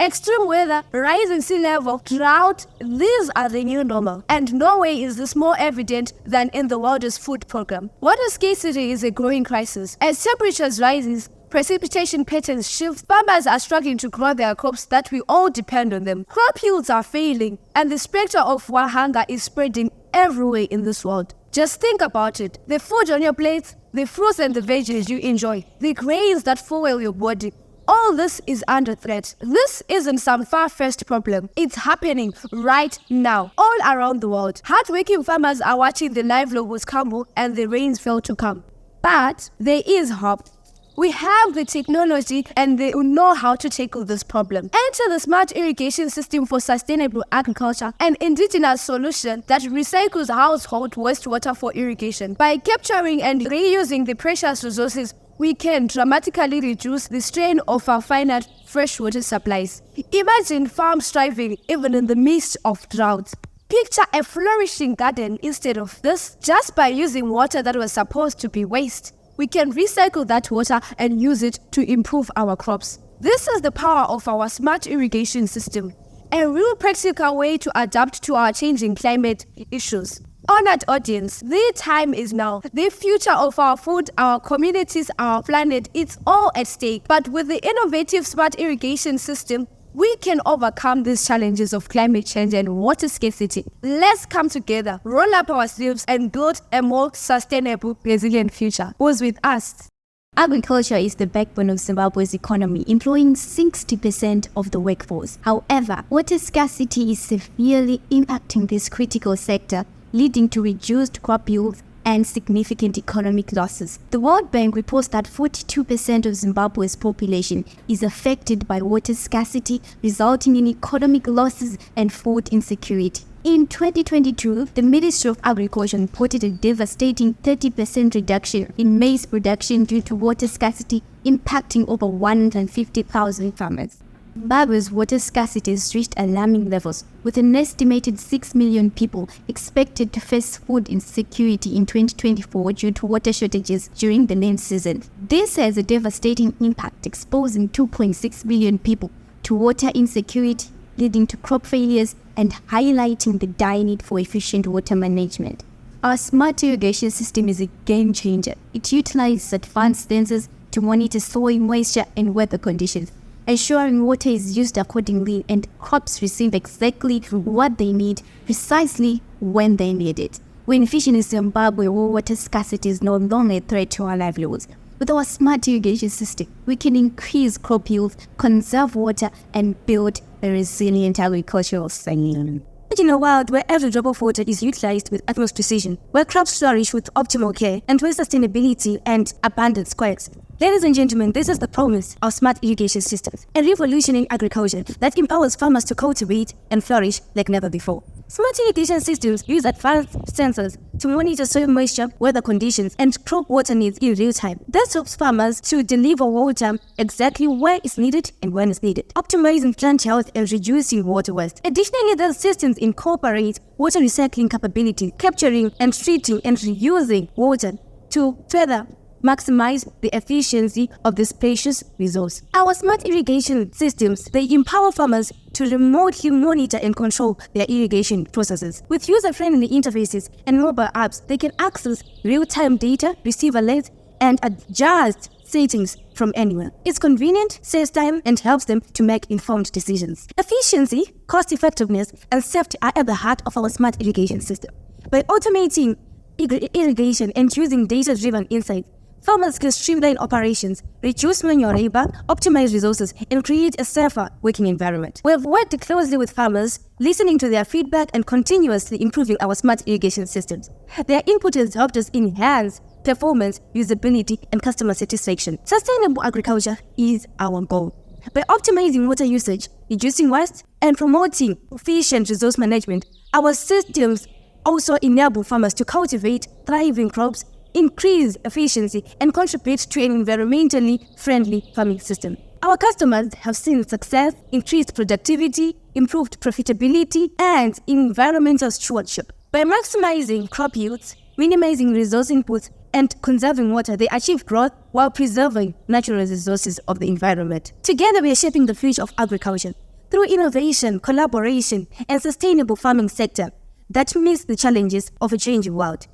Extreme weather, rising sea level, drought, these are the new normal. And nowhere is this more evident than in the world's food program. Water scarcity is a growing crisis. As temperatures rise, precipitation patterns shift, farmers are struggling to grow their crops that we all depend on them. Crop yields are failing, and the specter of war hunger is spreading everywhere in this world. Just think about it. The food on your plate, the fruits and the veggies you enjoy, the grains that fuel your body, all this is under threat. This isn't some far-fetched problem. It's happening right now, all around the world. Hardworking farmers are watching the livelihoods crumble and the rains fail to come. But there is hope. We have the technology and the know-how to tackle this problem. Enter the smart irrigation system for sustainable agriculture, an indigenous solution that recycles household wastewater for irrigation. By capturing and reusing the precious resources, we can dramatically reduce the strain of our finite freshwater supplies. Imagine farms thriving even in the midst of drought. Picture a flourishing garden instead of this. Just by using water that was supposed to be waste, we can recycle that water and use it to improve our crops. This is the power of our smart irrigation system, a real practical way to adapt to our changing climate issues. Honored audience, the time is now. The future of our food, our communities, our planet, it's all at stake. But with the innovative smart irrigation system, we can overcome these challenges of climate change and water scarcity. Let's come together, roll up our sleeves, and build a more sustainable, resilient future. Who's with us? Agriculture is the backbone of Zimbabwe's economy, employing 60% of the workforce. However, water scarcity is severely impacting this critical sector, leading to reduced crop yields and significant economic losses. The World Bank reports that 42% of Zimbabwe's population is affected by water scarcity, resulting in economic losses and food insecurity. In 2022, the Ministry of Agriculture reported a devastating 30% reduction in maize production due to water scarcity, impacting over 150,000 farmers. Zimbabwe's water scarcity has reached alarming levels, with an estimated 6 million people expected to face food insecurity in 2024 due to water shortages during the rain season. This has a devastating impact, exposing 2.6 million people to water insecurity, leading to crop failures and highlighting the dire need for efficient water management. Our smart irrigation system is a game changer. It utilizes advanced sensors to monitor soil moisture and weather conditions, ensuring water is used accordingly and crops receive exactly what they need, precisely when they need it. We envision a Zimbabwe where water scarcity is no longer a threat to our livelihoods. With our smart irrigation system, we can increase crop yields, conserve water, and build a resilient agricultural sector. In a world where every drop of water is utilized with utmost precision, where crops flourish with optimal care, and where sustainability and abundance coexist. Ladies and gentlemen, this is the promise of smart irrigation systems, a revolution in agriculture that empowers farmers to cultivate and flourish like never before. Smart irrigation systems use advanced sensors to monitor soil moisture, weather conditions, and crop water needs in real time. This helps farmers to deliver water exactly where it's needed and when it's needed, optimizing plant health and reducing water waste. Additionally, the systems incorporate water recycling capability, capturing and treating and reusing water to further maximize the efficiency of this precious resource. Our smart irrigation systems, they empower farmers to remotely monitor and control their irrigation processes. With user-friendly interfaces and mobile apps, they can access real-time data, receive alerts, and adjust settings from anywhere. It's convenient, saves time, and helps them to make informed decisions. Efficiency, cost-effectiveness, and safety are at the heart of our smart irrigation system. By automating irrigation and using data-driven insights, farmers can streamline operations, reduce manual labor, optimize resources, and create a safer working environment. We have worked closely with farmers, listening to their feedback and continuously improving our smart irrigation systems. Their input has helped us enhance performance, usability, and customer satisfaction. Sustainable agriculture is our goal. By optimizing water usage, reducing waste, and promoting efficient resource management, our systems also enable farmers to cultivate thriving crops, increase efficiency, and contribute to an environmentally friendly farming system. Our customers have seen success, increased productivity, improved profitability, and environmental stewardship. By maximizing crop yields, minimizing resource inputs, and conserving water, they achieve growth while preserving natural resources of the environment. Together, we are shaping the future of agriculture through innovation, collaboration, and sustainable farming sector that meets the challenges of a changing world.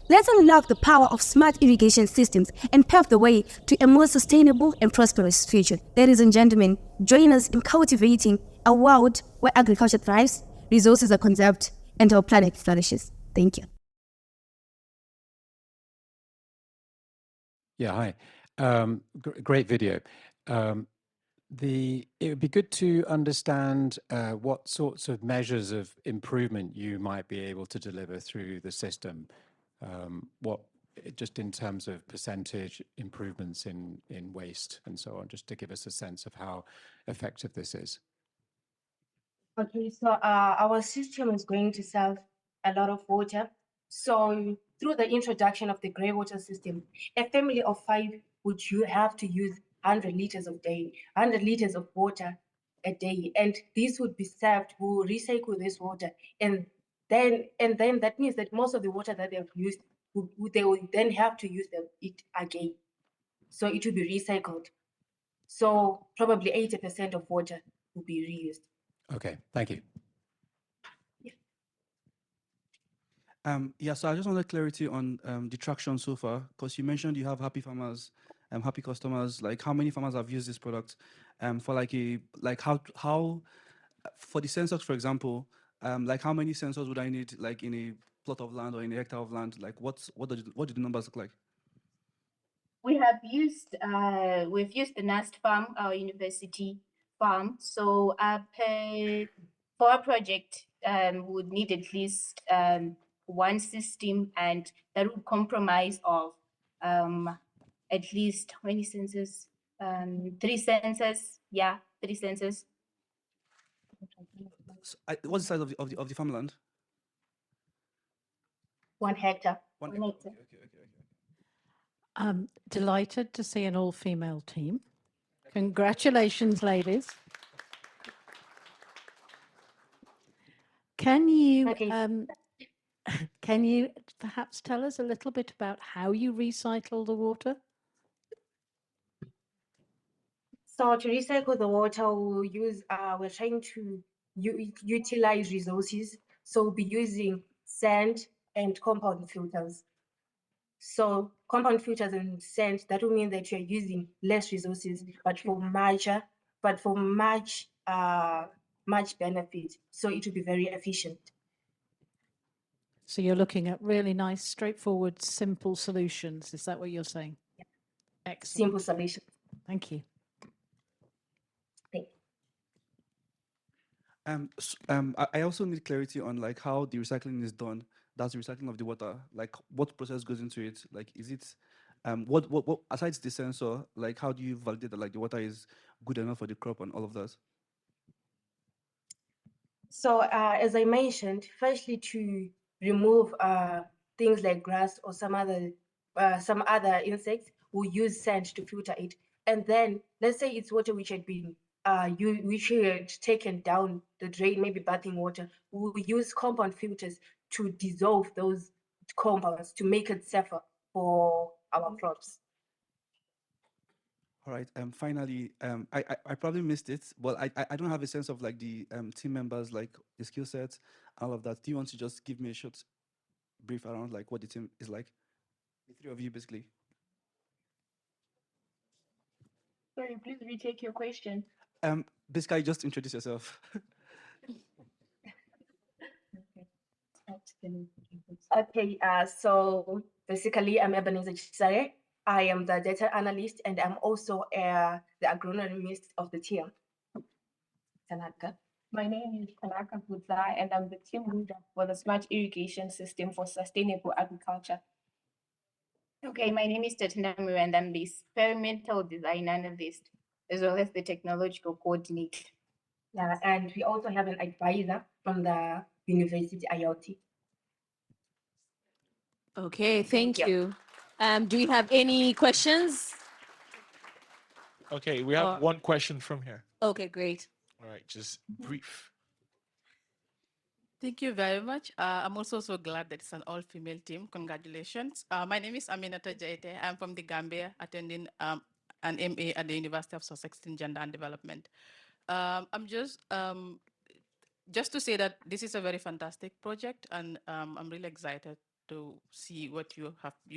Let's unlock the power of smart irrigation systems and pave the way to a more sustainable and prosperous future. Ladies and gentlemen, join us in cultivating a world where agriculture thrives, resources are conserved, and our planet flourishes. Thank you. Yeah, hi. Great video. It would be good to understand what sorts of measures of improvement you might be able to deliver through the system. Just in terms of percentage improvements in waste and so on, just to give us a sense of how effective this is. Okay, so our system is going to save a lot of water. So through the introduction of the grey water system, a family of 5 would you have to use 100 liters of day, 100 liters of water a day, and this would be served. We will recycle this water, and then that means that most of the water that they've used, they will then have to use it again. So it will be recycled. So probably 80% of water will be reused. Okay, thank you. Yeah, so I just wanted clarity on the traction so far, because you mentioned you have happy farmers, happy customers. Like, how many farmers have used this product? For how for the sensors, for example, like how many sensors would I need, like in a plot of land or in a hectare of land? Like, what do the numbers look like? We've used the Nest farm, our university farm. So for our project, we would need at least one system, and that would comprise of at least how many sensors? 3 sensors. Yeah, 3 sensors. So what's the size of the farmland? 1 hectare. 1 1 hectare. I'm delighted to see an all-female team. Congratulations, ladies. Can you can you perhaps tell us a little bit about how you recycle the water? So to recycle the water, we're trying to utilize resources. So we'll be using sand and compound filters. So compound filters and sand, that will mean that you're using less resources, but for much benefit. So it will be very efficient. So you're looking at really nice, straightforward, simple solutions. Is that what you're saying? Yeah. Excellent. Simple solutions. Thank you. I also need clarity on like how the recycling is done. That's the recycling of the water. Like, what process goes into it? Like, is it what aside the sensor? Like, how do you validate that like the water is good enough for the crop and all of that? So as I mentioned, firstly to remove things like grass or some other insects, we'll use sand to filter it. And then let's say it's water which had been which had taken down the drain, maybe bathing water. We'll use compound filters to dissolve those compounds to make it safer for our crops. All right. Finally, I probably missed it, but I don't have a sense of like the team members, like the skill sets, all of that. Do you want to just give me a short brief around like what the team is like? The 3 of you, basically. Sorry, please retake your question. Basically, just introduce yourself. Okay, so basically I'm Ebenezer Chisare. I am the data analyst, and I'm also the agronomist of the team. Tanaka. My name is Tanaka Budzai, and I'm the team leader for the Smart Irrigation System for Sustainable Agriculture. Okay, my name is Tatindamu, and I'm the experimental design analyst, as well as the technological coordinator. Yeah, and we also have an advisor from the University IoT. Okay, thank you. Do we have any questions? Okay, we have one question from here. Okay, great. All right, just brief. Thank you very much. I'm also so glad that it's an all-female team. Congratulations. My name is Aminata Jaite. I'm from the Gambia, attending an MA at the University of Sussex in Gender and Development. I'm just to say that this is a very fantastic project, and I'm really excited to see what you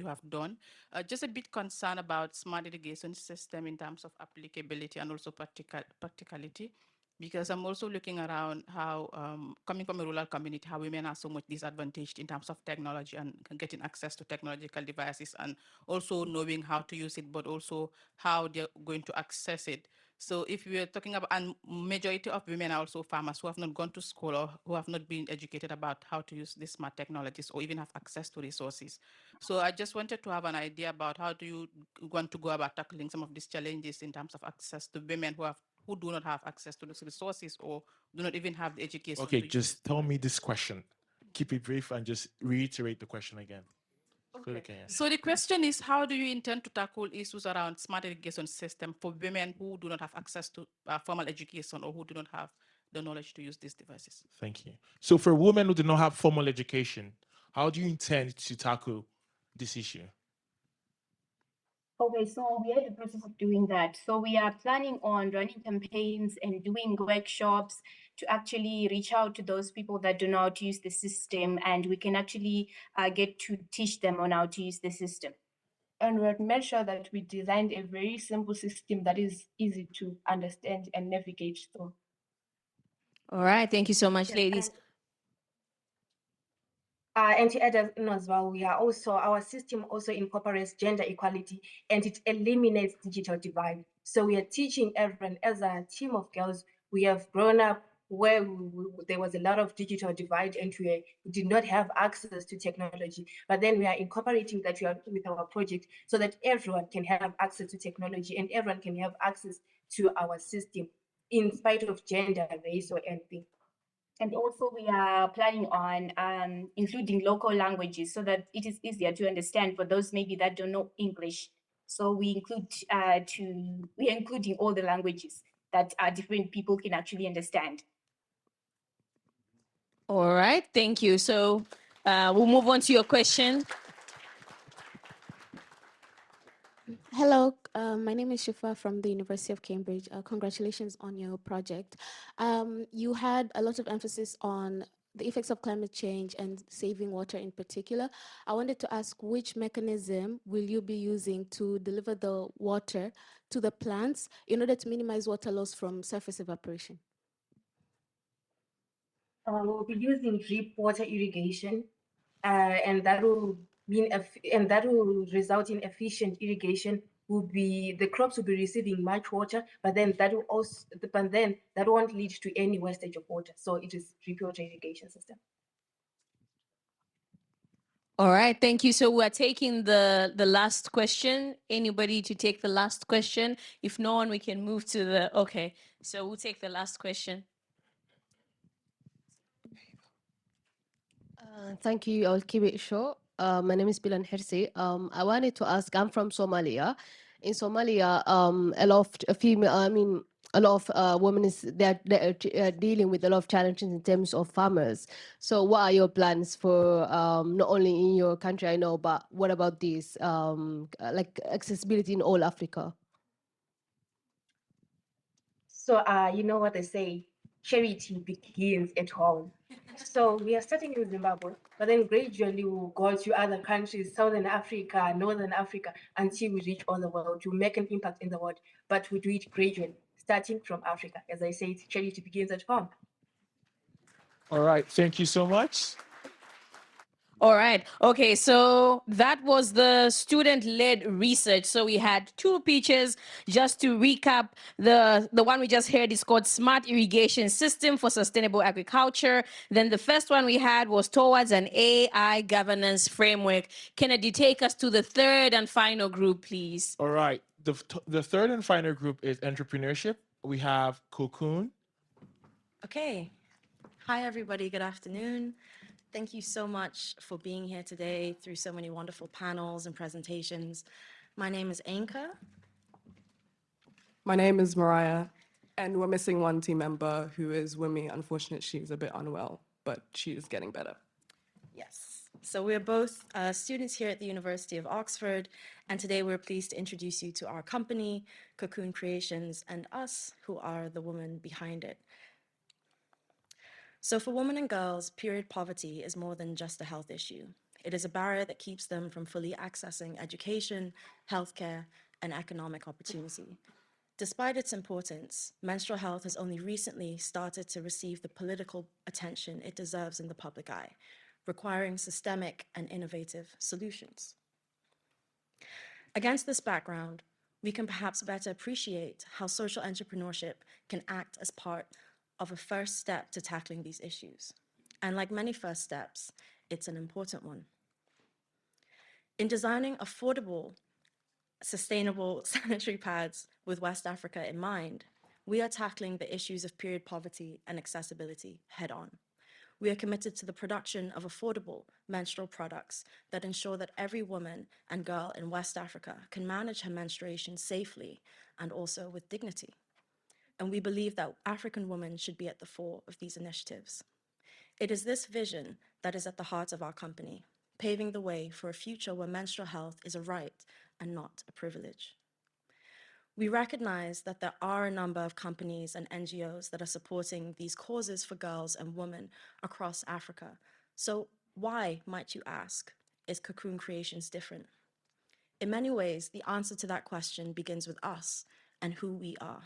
have done. Just a bit concerned about smart irrigation system in terms of applicability and also practicality, because I'm also looking around how, coming from a rural community, how women are so much disadvantaged in terms of technology and getting access to technological devices, and also knowing how to use it, but also how they're going to access it. So if we are talking about, and majority of women are also farmers who have not gone to school or who have not been educated about how to use these smart technologies or even have access to resources. So I just wanted to have an idea about how do you want to go about tackling some of these challenges in terms of access to women who do not have access to those resources or do not even have the education. Okay, just tell me this question. Keep it brief and just reiterate the question again. Okay. So the question is, how do you intend to tackle issues around smart irrigation system for women who do not have access to formal education or who do not have the knowledge to use these devices? Thank you. So for women who do not have formal education, how do you intend to tackle this issue? Okay, so we are in the process of doing that. So we are planning on running campaigns and doing workshops to actually reach out to those people that do not use the system, and we can actually get to teach them on how to use the system. And we have made sure that we designed a very simple system that is easy to understand and navigate through. All right, thank you so much, ladies. And to add as well, we are also, our system also incorporates gender equality and it eliminates digital divide. So we are teaching everyone, as a team of girls, we have grown up where there was a lot of digital divide and we did not have access to technology. But then we are incorporating that with our project so that everyone can have access to technology and everyone can have access to our system in spite of gender, race, or anything. And also we are planning on including local languages so that it is easier to understand for those maybe that don't know English. So we are including all the languages that different people can actually understand. All right, thank you. So we'll move on to your question. Hello, my name is Shifa from the University of Cambridge. Congratulations on your project. You had a lot of emphasis on the effects of climate change and saving water in particular. I wanted to ask, which mechanism will you be using to deliver the water to the plants in order to minimize water loss from surface evaporation? We'll be using drip water irrigation, and that will result in efficient irrigation. The crops will be receiving much water, but then that won't lead to any wastage of water. So it is drip water irrigation system. All right, thank you. So we're taking the last question. Anybody to take the last question? If no one, we can move to the, okay. So we'll take the last question. Thank you. I'll keep it short. My name is Bilan Hirsi. I wanted to ask, I'm from Somalia. In Somalia, a lot of women they're dealing with a lot of challenges in terms of farmers. So what are your plans for not only in your country, I know, but what about this, like accessibility in all Africa? So you know what they say, charity begins at home. So we are starting in Zimbabwe, but then gradually we'll go to other countries, Southern Africa, Northern Africa, until we reach all the world to make an impact in the world. But we do it gradually, starting from Africa. As I said, charity begins at home. All right, thank you so much. All right. Okay. So that was the student-led research. So we had two pitches. Just to recap, the one we just heard is called Smart Irrigation System for Sustainable Agriculture. Then the first one we had was towards an AI governance framework. Kennedy, take us to the third and final group, please. All right. The third and final group is entrepreneurship. We have Cocoon. Okay. Hi, everybody. Good afternoon. Thank you so much for being here today through so many wonderful panels and presentations. My name is Anka. My name is Mariah, and we're missing one team member who is Wimi. Unfortunately, she's a bit unwell, but she is getting better. Yes. So we're both students here at the University of Oxford, and today we're pleased to introduce you to our company, Cocoon Creations, and us, who are the women behind it. So for women and girls, period poverty is more than just a health issue. It is a barrier that keeps them from fully accessing education, healthcare, and economic opportunity. Despite its importance, menstrual health has only recently started to receive the political attention it deserves in the public eye, requiring systemic and innovative solutions. Against this background, we can perhaps better appreciate how social entrepreneurship can act as part of a first step to tackling these issues. And like many first steps, it's an important one. In designing affordable, sustainable sanitary pads with West Africa in mind, we are tackling the issues of period poverty and accessibility head on. We are committed to the production of affordable menstrual products that ensure that every woman and girl in West Africa can manage her menstruation safely and also with dignity. And we believe that African women should be at the fore of these initiatives. It is this vision that is at the heart of our company, paving the way for a future where menstrual health is a right and not a privilege. We recognize that there are a number of companies and NGOs that are supporting these causes for girls and women across Africa. So why, might you ask, is Cocoon Creations different? In many ways, the answer to that question begins with us and who we are.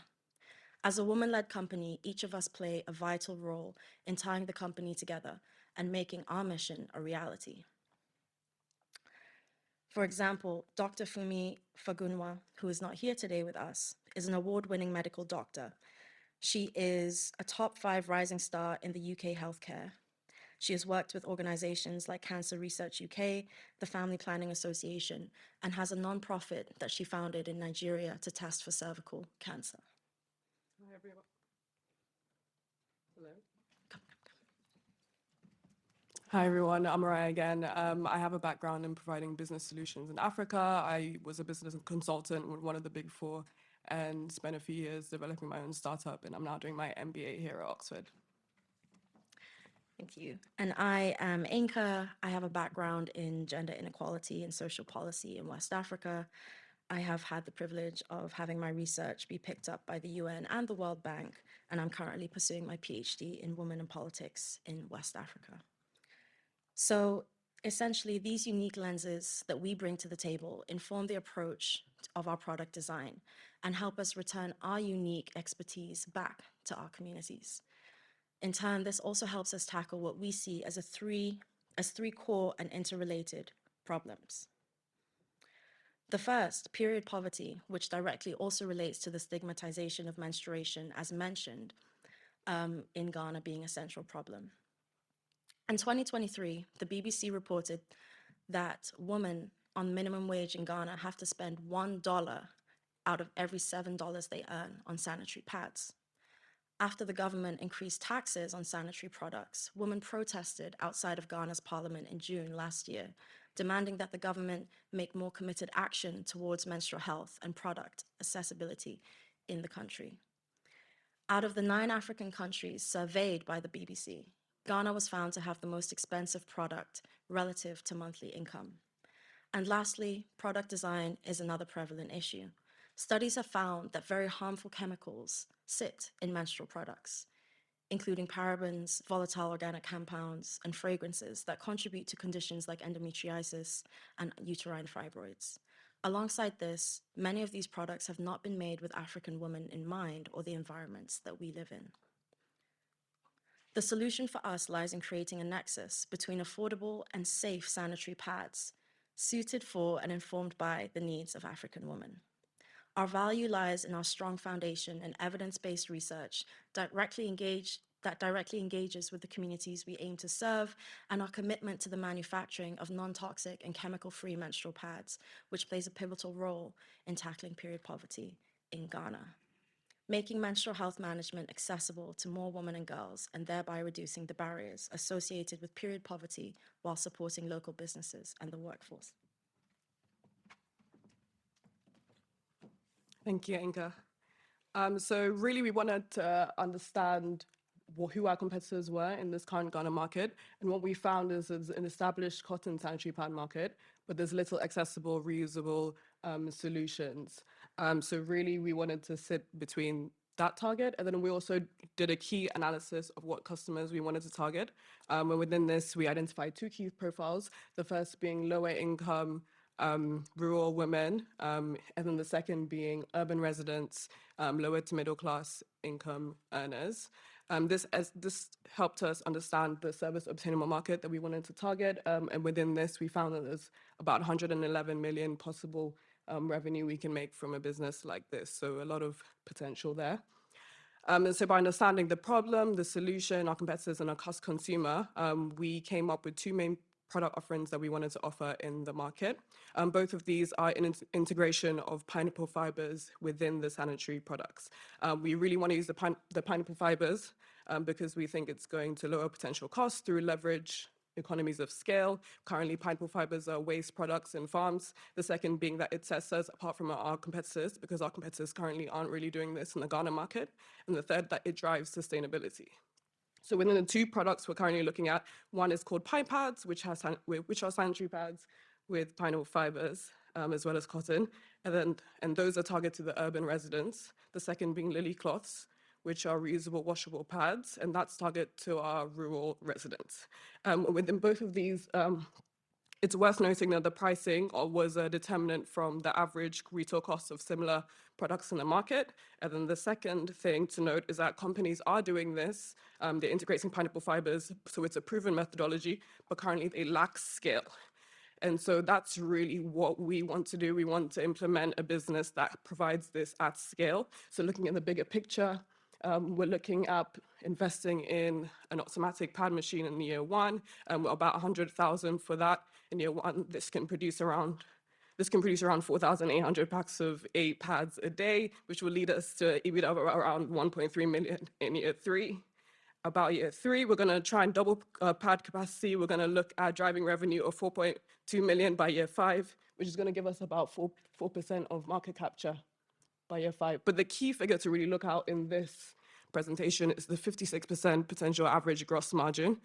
As a woman-led company, each of us play a vital role in tying the company together and making our mission a reality. For example, Dr. Fumi Fagunwa, who is not here today with us, is an award-winning medical doctor. She is a top 5 rising star in the UK healthcare. She has worked with organizations like Cancer Research UK, the Family Planning Association, and has a non-profit that she founded in Nigeria to test for cervical cancer. Hi, everyone. Hello. Hi, everyone. I'm Mariah again. I have a background in providing business solutions in Africa. I was a business consultant with one of the big 4 and spent a few years developing my own startup, and I'm now doing my MBA here at Oxford. Thank you. And I am Anka. I have a background in gender inequality and social policy in West Africa. I have had the privilege of having my research be picked up by the UN and the World Bank, and I'm currently pursuing my PhD in women and politics in West Africa. So essentially, these unique lenses that we bring to the table inform the approach of our product design and help us return our unique expertise back to our communities. In turn, this also helps us tackle what we see as three core and interrelated problems. The first, period poverty, which directly also relates to the stigmatization of menstruation, as mentioned, in Ghana being a central problem. In 2023, the BBC reported that women on minimum wage in Ghana have to spend $1 out of every $7 they earn on sanitary pads. After the government increased taxes on sanitary products, women protested outside of Ghana's parliament in June last year, demanding that the government make more committed action towards menstrual health and product accessibility in the country. Out of the 9 African countries surveyed by the BBC, Ghana was found to have the most expensive product relative to monthly income. And lastly, product design is another prevalent issue. Studies have found that very harmful chemicals sit in menstrual products, including parabens, volatile organic compounds, and fragrances that contribute to conditions like endometriosis and uterine fibroids. Alongside this, many of these products have not been made with African women in mind or the environments that we live in. The solution for us lies in creating a nexus between affordable and safe sanitary pads, suited for and informed by the needs of African women. Our value lies in our strong foundation in evidence-based research that directly engages with the communities we aim to serve, and our commitment to the manufacturing of non-toxic and chemical-free menstrual pads, which plays a pivotal role in tackling period poverty in Ghana, making menstrual health management accessible to more women and girls, and thereby reducing the barriers associated with period poverty while supporting local businesses and the workforce. Thank you, Inka. So really, we wanted to understand who our competitors were in this current Ghana market. And what we found is there's an established cotton sanitary pad market, but there's little accessible, reusable solutions. So really, we wanted to sit between that target. And then we also did a key analysis of what customers we wanted to target. And within this, we identified two key profiles, the first being lower income rural women, and then the second being urban residents, lower to middle class income earners. This helped us understand the service obtainable market that we wanted to target, and within this, we found that there's about 111 million possible revenue we can make from a business like this, so a lot of potential there. And so by understanding the problem, the solution, our competitors, and our consumer, we came up with two main product offerings that we wanted to offer in the market. Both of these are in integration of pineapple fibers within the sanitary products. We really want to use the pineapple fibers because we think it's going to lower potential costs through leverage, economies of scale. Currently, pineapple fibers are waste products in farms. The second being that it sets us apart from our competitors because our competitors currently aren't really doing this in the Ghana market. And the third, that it drives sustainability. So within the two products we're currently looking at, one is called Pine Pads, which are sanitary pads with pineapple fibers, as well as cotton. And those are targeted to the urban residents. The second being Lily Cloths, which are reusable, washable pads, and that's targeted to our rural residents. Within both of these, it's worth noting that the pricing was a determinant from the average retail cost of similar products in the market. And then the second thing to note is that companies are doing this. They're integrating pineapple fibers, so it's a proven methodology, but currently they lack scale. And so that's really what we want to do. We want to implement a business that provides this at scale. So looking at the bigger picture, we're looking at investing in an automatic pad machine in year one, about 100,000 for that. In year one, this can produce around 4,800 packs of 8 pads a day, which will lead us to EBITDA of around 1.3 million in year three. About year three, we're going to try and double pad capacity. We're going to look at driving revenue of 4.2 million by year 5, which is going to give us about 4% of market capture by year 5. But the key figure to really look out in this presentation is the 56% potential average gross margin.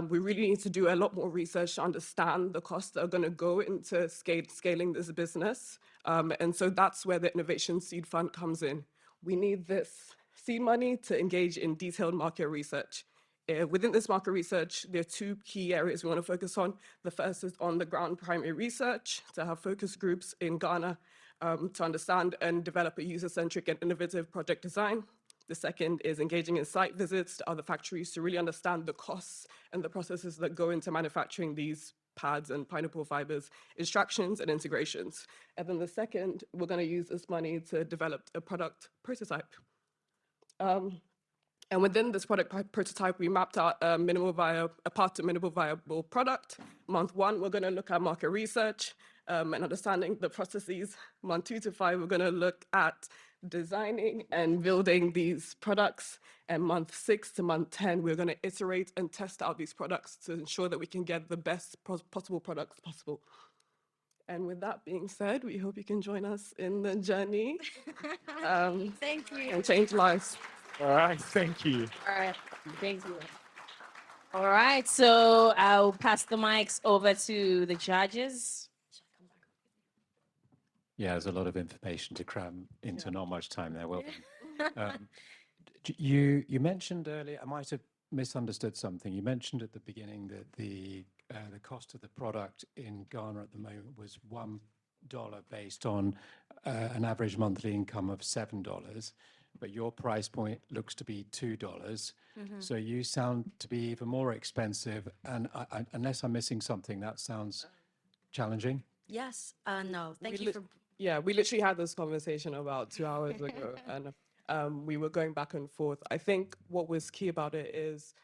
We really need to do a lot more research to understand the costs that are going to go into scaling this business. And so that's where the Innovation Seed Fund comes in. We need this seed money to engage in detailed market research. Within this market research, there are two key areas we want to focus on. The first is on the ground primary research, to have focus groups in Ghana to understand and develop a user-centric and innovative project design. The second is engaging in site visits to other factories to really understand the costs and the processes that go into manufacturing these pads and pineapple fibers, extractions and integrations. And then the second, we're going to use this money to develop a product prototype. And within this product prototype, we mapped out a path to minimal viable product. Month 1, we're going to look at market research and understanding the processes. Month 2 to 5, we're going to look at designing and building these products. And month 6 to month 10, we're going to iterate and test out these products to ensure that we can get the best possible products possible. And with that being said, we hope you can join us in the journey. Thank you. And change lives. All right, thank you. All right, thank you. All right, so I'll pass the mics over to the judges. Yeah, there's a lot of information to cram into not much time there. Well done. You mentioned earlier, I might have misunderstood something. You mentioned at the beginning that the cost of the product in Ghana at the moment was $1 based on an average monthly income of $7. but your price point looks to be $2. Mhm. So you sound to be even more expensive. And unless I'm missing something, that sounds challenging. Yes. No. Thank you We for. Yeah, we literally had this conversation about 2 hours ago, and we were going back and forth. I think what was key about it is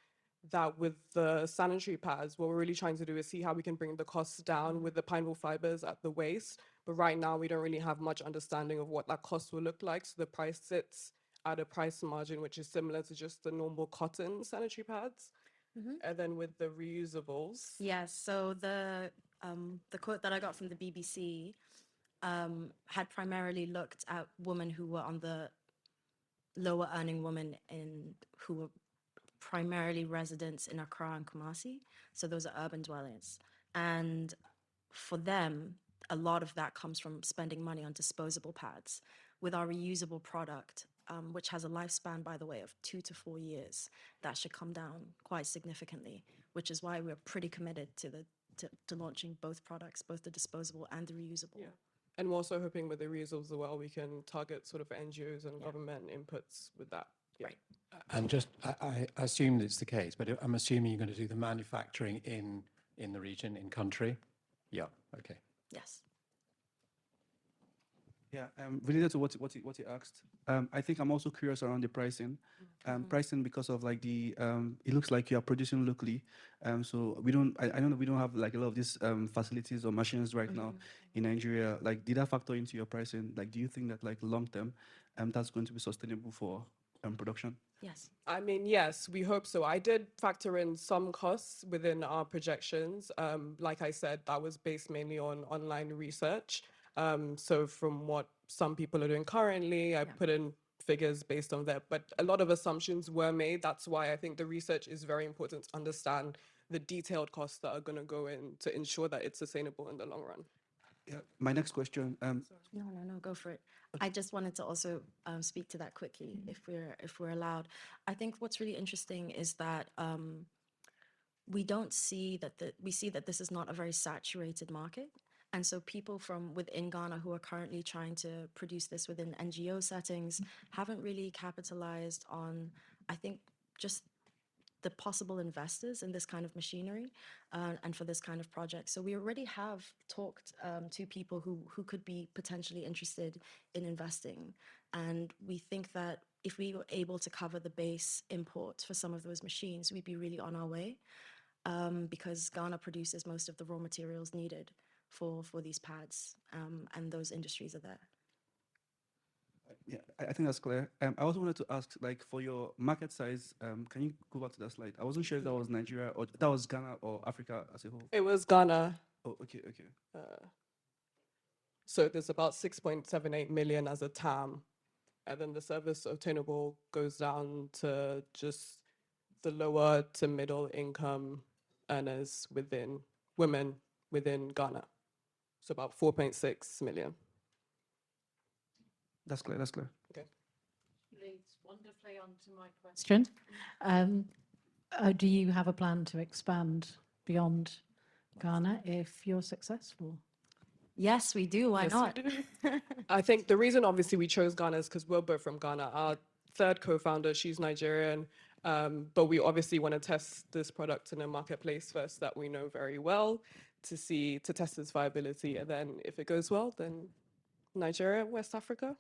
that with the sanitary pads, what we're really trying to do is see how we can bring the costs down with the pine wool fibers at the waist. But right now, we don't really have much understanding of what that cost will look like. So the price sits at a price margin, which is similar to just the normal cotton sanitary pads. Mhm. And then with the reusables. Yes. So the quote that I got from the BBC had primarily looked at women who were on the lower earning women and who were primarily residents in Accra and Kumasi. So those are urban dwellers. And for them, a lot of that comes from spending money on disposable pads. With our reusable product, which has a lifespan, by the way, of 2 to 4 years, that should come down quite significantly, which is why we're pretty committed to launching both products, both the disposable and the reusable. Yeah. And we're also hoping with the reusals as well, we can target sort of NGOs and government inputs with that. Yeah. Right. And just, I assume it's the case, but I'm assuming you're going to do the manufacturing in the region, in country? Yeah, okay. Yes. Yeah, related to what he asked, I think I'm also curious around the pricing. Pricing because of like the it looks like you are producing locally, so we don't. I know that we don't have like a lot of these facilities or machines right now in Nigeria. Like, did that factor into your pricing? Like, do you think that like long term, that's going to be sustainable for production? Yes. I mean, yes, we hope so. I did factor in some costs within our projections. Like I said, that was based mainly on online research. So from what some people are doing currently, I put in figures based on that. But a lot of assumptions were made. That's why I think the research is very important to understand the detailed costs that are going to go in to ensure that it's sustainable in the long run. Yeah. My next question. No, go for it. I just wanted to also speak to that quickly, if we're allowed. I think what's really interesting is that we see that this is not a very saturated market. And so people from within Ghana who are currently trying to produce this within NGO settings haven't really capitalized on, I think, just the possible investors in this kind of machinery and for this kind of project. So we already have talked to people who could be potentially interested in investing. And we think that if we were able to cover the base imports for some of those machines, we'd be really on our way because Ghana produces most of the raw materials needed for these pads and those industries are there. Yeah, I think that's clear. I also wanted to ask, like, for your market size, can you go back to that slide? I wasn't sure if that was Nigeria or that was Ghana or Africa as a whole. It was Ghana. Oh, okay. So there's about 6.78 million as a TAM. And then the service obtainable goes down to just the lower to middle income earners women within Ghana. So about 4.6 million. That's clear. Okay. Leads wonderfully onto my question. Do you have a plan to expand beyond Ghana if you're successful? Yes, we do. Why Yes, not? we do. I think the reason obviously we chose Ghana is because we're both from Ghana. Our third co-founder, she's Nigerian, but we obviously want to test this product in a marketplace first that we know very well to test its viability. And then if it goes well, then Nigeria, West Africa.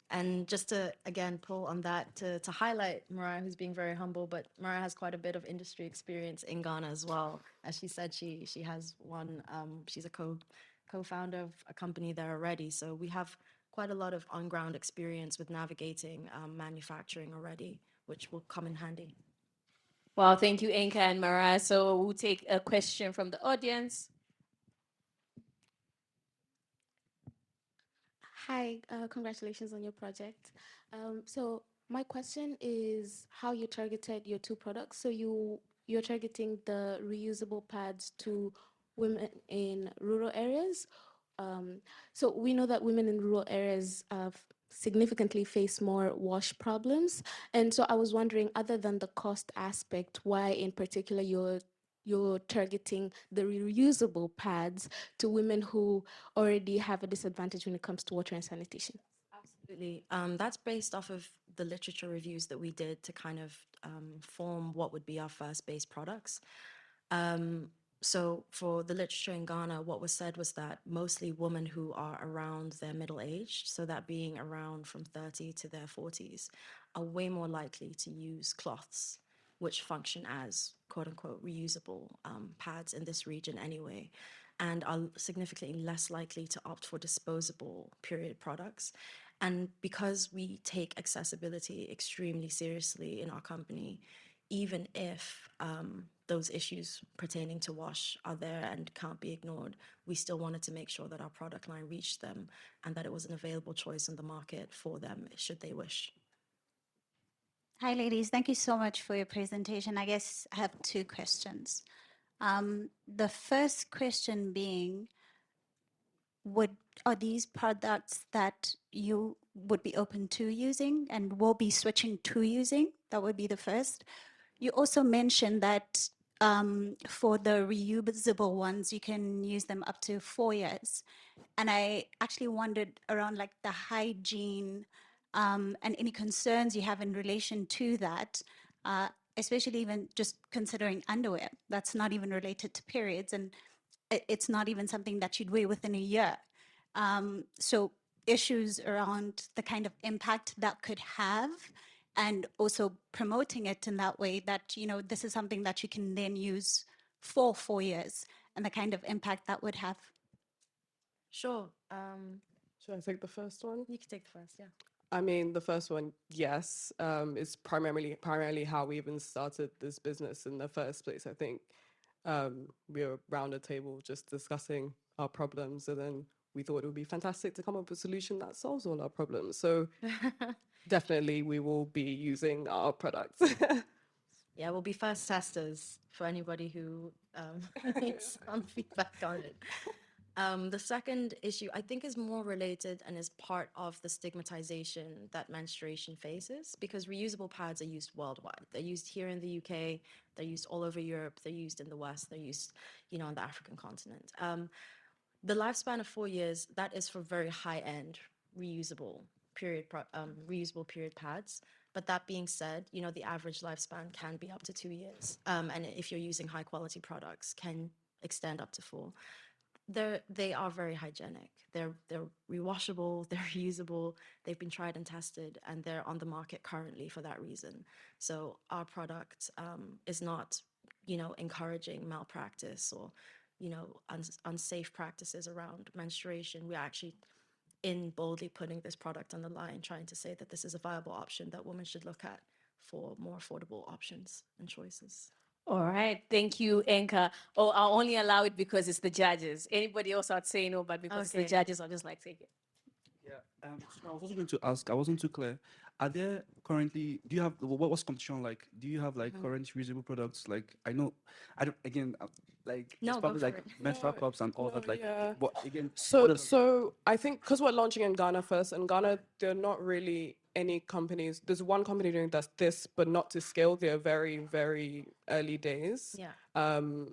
And just to, again, pull on that, to highlight Mariah, who's being very humble, but Mariah has quite a bit of industry experience in Ghana as well. As she said, she has one, she's a co-founder of a company there already. So we have quite a lot of on-ground experience with navigating manufacturing already, which will come in handy. Well, thank you, Enka and Mariah. So we'll take a question from the audience. Hi, congratulations on your project. So my question is how you targeted your two products. So you're targeting the reusable pads to women in rural areas. So we know that women in rural areas significantly face more wash problems. And so I was wondering, other than the cost aspect, why in particular you're targeting the reusable pads to women who already have a disadvantage when it comes to water and sanitation? Absolutely. That's based off of the literature reviews that we did to kind of form what would be our first base products. So for the literature in Ghana, what was said was that mostly women who are around their middle age, so that being around from 30 to their 40s, are way more likely to use cloths, which function as quote unquote reusable pads in this region anyway, and are significantly less likely to opt for disposable period products. And because we take accessibility extremely seriously in our company, even if those issues pertaining to wash are there and can't be ignored, we still wanted to make sure that our product line reached them and that it was an available choice in the market for them should they wish. Hi, ladies. Thank you so much for your presentation. I guess I have two questions. The first question being, are these products that you would be open to using and will be switching to using? That would be the first. You also mentioned that for the reusable ones, you can use them up to 4 years. And I actually wondered around like the hygiene and any concerns you have in relation to that, especially even just considering underwear. That's not even related to periods, and it's not even something that you'd wear within a year. So issues around the kind of impact that could have, and also promoting it in that way that, you know, this is something that you can then use for 4 years, and the kind of impact that would have. Sure. Should I take the first one? You can take the first, yeah. I mean, the first one, yes, is primarily how we even started this business in the first place. I think we were around a table just discussing our problems, and then we thought it would be fantastic to come up with a solution that solves all our problems. So definitely we will be using our products. Yeah, we'll be first testers for anybody who needs some feedback on it. The second issue, I think, is more related and is part of the stigmatization that menstruation faces, because reusable pads are used worldwide. They're used here in the UK, they're used all over Europe, they're used in the West, they're used, you know, on the African continent. The lifespan of 4 years, that is for very high-end reusable reusable period pads. But that being said, you know, the average lifespan can be up to 2 years. And if you're using high quality products, can extend up to 4. They are very hygienic. They're rewashable, they're reusable, they've been tried and tested, and they're on the market currently for that reason. So our product is not, you know, encouraging malpractice or, you know, unsafe practices around menstruation. We're actually in boldly putting this product on the line, trying to say that this is a viable option that women should look at for more affordable options and choices. All right, thank you, Enka. Oh, I'll only allow it because it's the judges. Anybody else I'd say no, but because it's the judges, I'll just like take it. Yeah, so I was also going to ask, I wasn't too clear. Are there currently, do you have, what's competition like? Do you have like current reusable products? Like, I know, I don't, again, like, No, it's probably go for like it. menstrual cups and all that, like, Yeah. but again, So I think because we're launching in Ghana first, in Ghana, there are not really any companies. There's one company doing this, but not to scale. They're very, very early days, Yeah.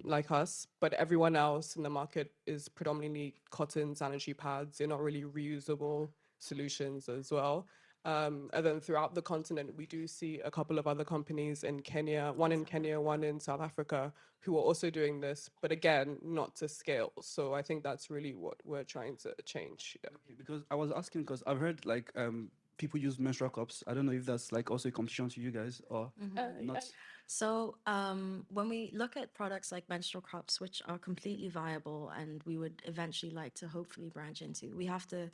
like us. But everyone else in the market is predominantly cotton sanitary pads. They're not really reusable solutions as well. And then throughout the continent, we do see a couple of other companies in Kenya, one in Kenya, one in South Africa, who are also doing this, but again, not to scale. So I think that's really what we're trying to change. Yeah. Okay, because I was asking because I've heard like people use menstrual cups. I don't know if that's like also a competition to you guys or not. So when we look at products like menstrual cups, which are completely viable and we would eventually like to hopefully branch into, we have to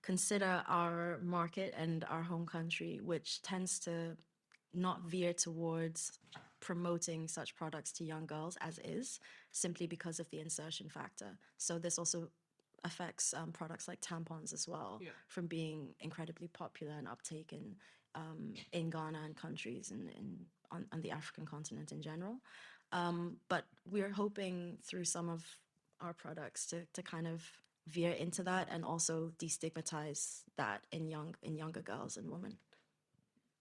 consider our market and our home country, which tends to not veer towards promoting such products to young girls as is, simply because of the insertion factor. So this also affects products like tampons as well from being incredibly popular and uptaken in Ghana and countries and on the African continent in general. But we're hoping through some of our products to kind of veer into that and also destigmatize that in younger girls and women.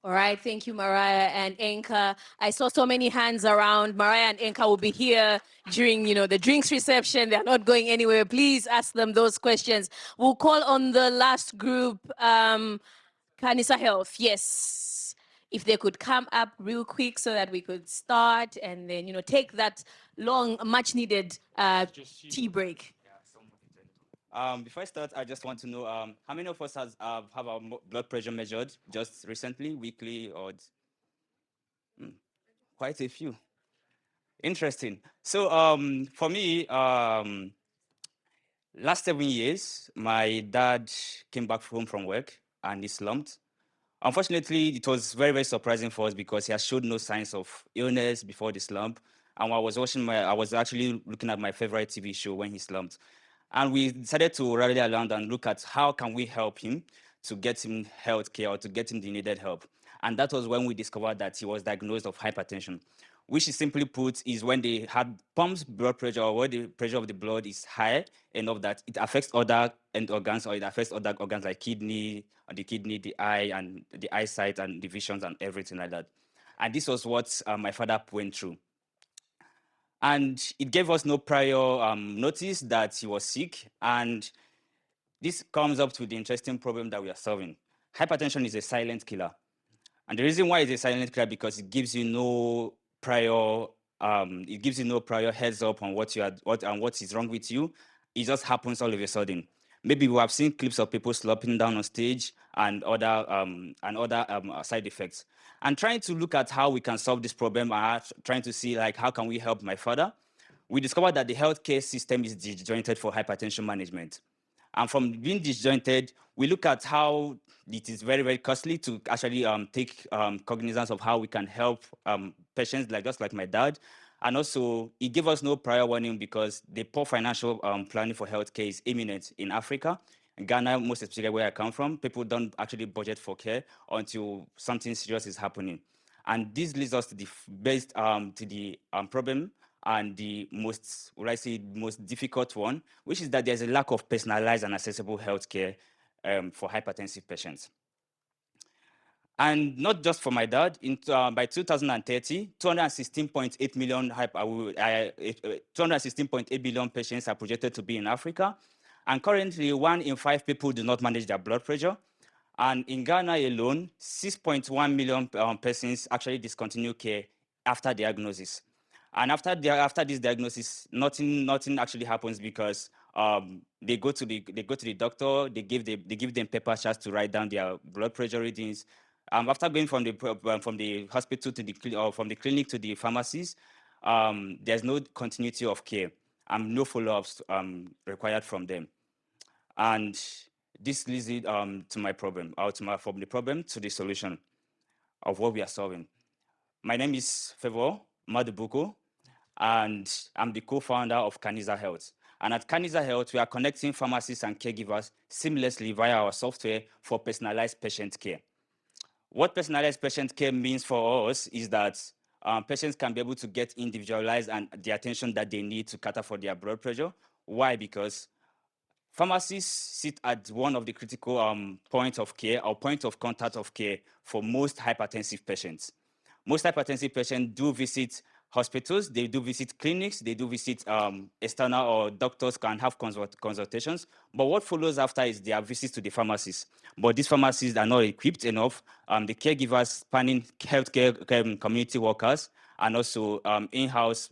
All right, thank you, Mariah and Enka. I saw so many hands around. Mariah and Enka will be here during, the drinks reception. They're not going anywhere. Please ask them those questions. We'll call on the last group, Kanisa Health. Yes, if they could come up real quick so that we could start and then, take that long, much-needed tea break. Before I start, I just want to know how many of us have our blood pressure measured just recently, weekly, or quite a few. Interesting. So for me, last 7 years, my dad came back home from work and he slumped. Unfortunately, it was very, very surprising for us because he has showed no signs of illness before the slump. And while I was actually looking at my favorite TV show when he slumped. And we decided to rally around and look at how can we help him to get him health care or to get him the needed help. And that was when we discovered that he was diagnosed of hypertension, which is simply put is when they had pumps blood pressure or where the pressure of the blood is high enough that it affects other end organs or it affects other organs like the kidney, the eye, and the eyesight and the visions and everything like that. And this was what my father went through. And it gave us no prior notice that he was sick. And this comes up to the interesting problem that we are solving. Hypertension is a silent killer. And the reason why it's a silent killer because it gives you no prior heads up on what is wrong with you. It just happens all of a sudden. Maybe we have seen clips of people slopping down on stage and other side effects. And trying to look at how we can solve this problem and trying to see how can we help my father, we discovered that the healthcare system is disjointed for hypertension management. And from being disjointed, we look at how it is very, very costly to actually take cognizance of how we can help patients just like my dad. And also, it gave us no prior warning because the poor financial planning for healthcare is imminent in Africa. In Ghana, most especially where I come from, people don't actually budget for care until something serious is happening. And this leads us to the problem and the most difficult one, which is that there's a lack of personalized and accessible healthcare for hypertensive patients. And not just for my dad, by 2030, 216.8 billion patients are projected to be in Africa. And currently, 1 in 5 people do not manage their blood pressure. And in Ghana alone, 6.1 million persons actually discontinue care after diagnosis. And after this diagnosis, nothing actually happens because they go to the doctor, they give them paper charts to write down their blood pressure readings. After going from the hospital to from the clinic to the pharmacies, there's no continuity of care and no follow-ups required from them. And this leads it to my problem, from the problem to the solution of what we are solving. My name is Favor Madubuko, and I'm the co-founder of Kanisa Health. And at Kanisa Health, we are connecting pharmacists and caregivers seamlessly via our software for personalized patient care. What personalized patient care means for us is that patients can be able to get individualized and the attention that they need to cater for their blood pressure. Why? Because pharmacists sit at one of the critical points of care or point of contact of care for most hypertensive patients. Most hypertensive patients do visit hospitals, they do visit clinics, they do visit external or doctors can have consultations. But what follows after is their visits to the pharmacies. But these pharmacies are not equipped enough. The caregivers spanning healthcare community workers and also in-house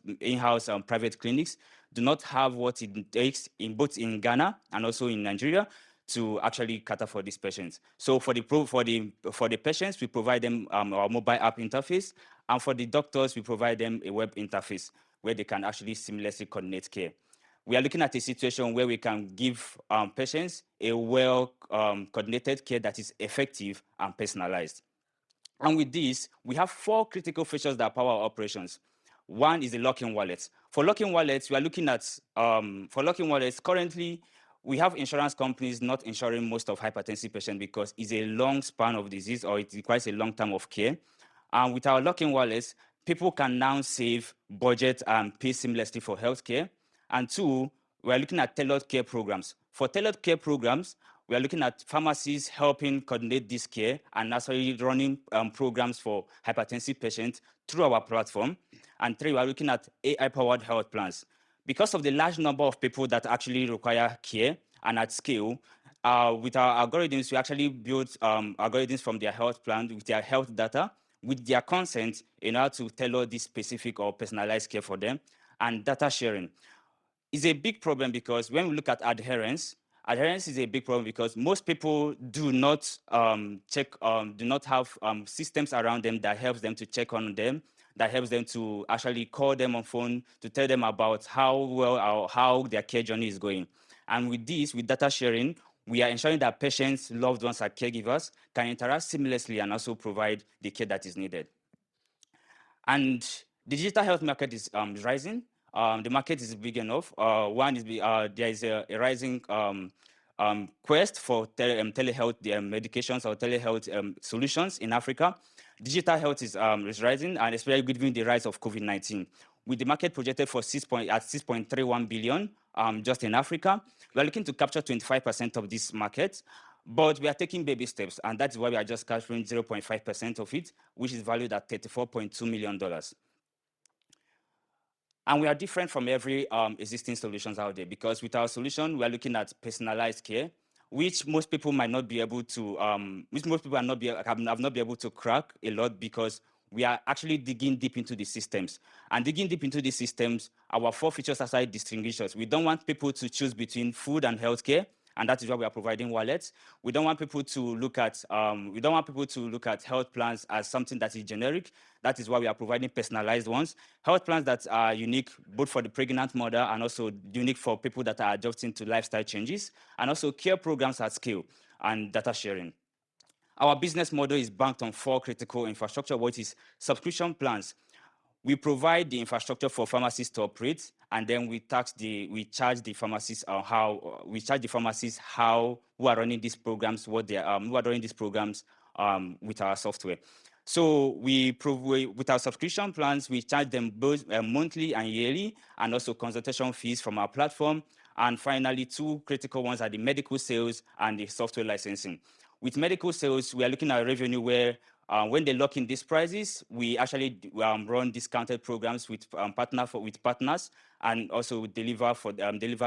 private clinics do not have what it takes both in Ghana and also in Nigeria to actually cater for these patients. So for the patients, we provide them our mobile app interface, and for the doctors, we provide them a web interface where they can actually seamlessly coordinate care. We are looking at a situation where we can give patients a well-coordinated care that is effective and personalized. And with this, we have 4 critical features that power our operations. One is the lock-in wallet. For lock-in wallets, we are looking at, for lock-in wallets, currently, we have insurance companies not insuring most of hypertensive patients because it's a long span of disease or it requires a long term of care. And with our lock-in wallets, people can now save, budget, and pay seamlessly for healthcare. And 2, we're looking at tailored care programs. For tailored care programs, we are looking at pharmacies helping coordinate this care and actually running programs for hypertensive patients through our platform. And 3, we are looking at AI-powered health plans. Because of the large number of people that actually require care and at scale, with our algorithms, we actually built algorithms from their health plan with their health data, with their consent in order to tailor this specific or personalized care for them. And data sharing is a big problem because when we look at adherence is a big problem because most people do not do not have systems around them that helps them to check on them, that helps them to actually call them on phone to tell them about how well or how their care journey is going. And with this, with data sharing, we are ensuring that patients, loved ones, and caregivers can interact seamlessly and also provide the care that is needed. And the digital health market is rising. The market is big enough. One is there is a rising quest for telehealth medications or telehealth solutions in Africa. Digital health is rising, and especially given the rise of COVID-19. With the market projected for 6.31 billion just in Africa, we are looking to capture 25% of this market. But we are taking baby steps, and that's why we are just capturing 0.5% of it, which is valued at $34.2 million. And we are different from every existing solutions out there because with our solution, we are looking at personalized care, which most people might not be able to, have not been able to crack a lot because we are actually digging deep into the systems. And digging deep into the systems, our 4 features aside distinguish us. We don't want people to choose between food and healthcare, and that is why we are providing wallets. We don't want people to look at health plans as something that is generic. That is why we are providing personalized ones. Health plans that are unique both for the pregnant mother and also unique for people that are adjusting to lifestyle changes, and also care programs at scale and data sharing. Our business model is banked on 4 critical infrastructure, which is subscription plans. We provide the infrastructure for pharmacies to operate, and then we charge the pharmacies who are running these programs with our software. So with our subscription plans, we charge them both monthly and yearly, and also consultation fees from our platform. And finally, 2 critical ones are the medical sales and the software licensing. With medical sales, we are looking at revenue where when they lock in these prices, we actually run discounted programs with partners, and also deliver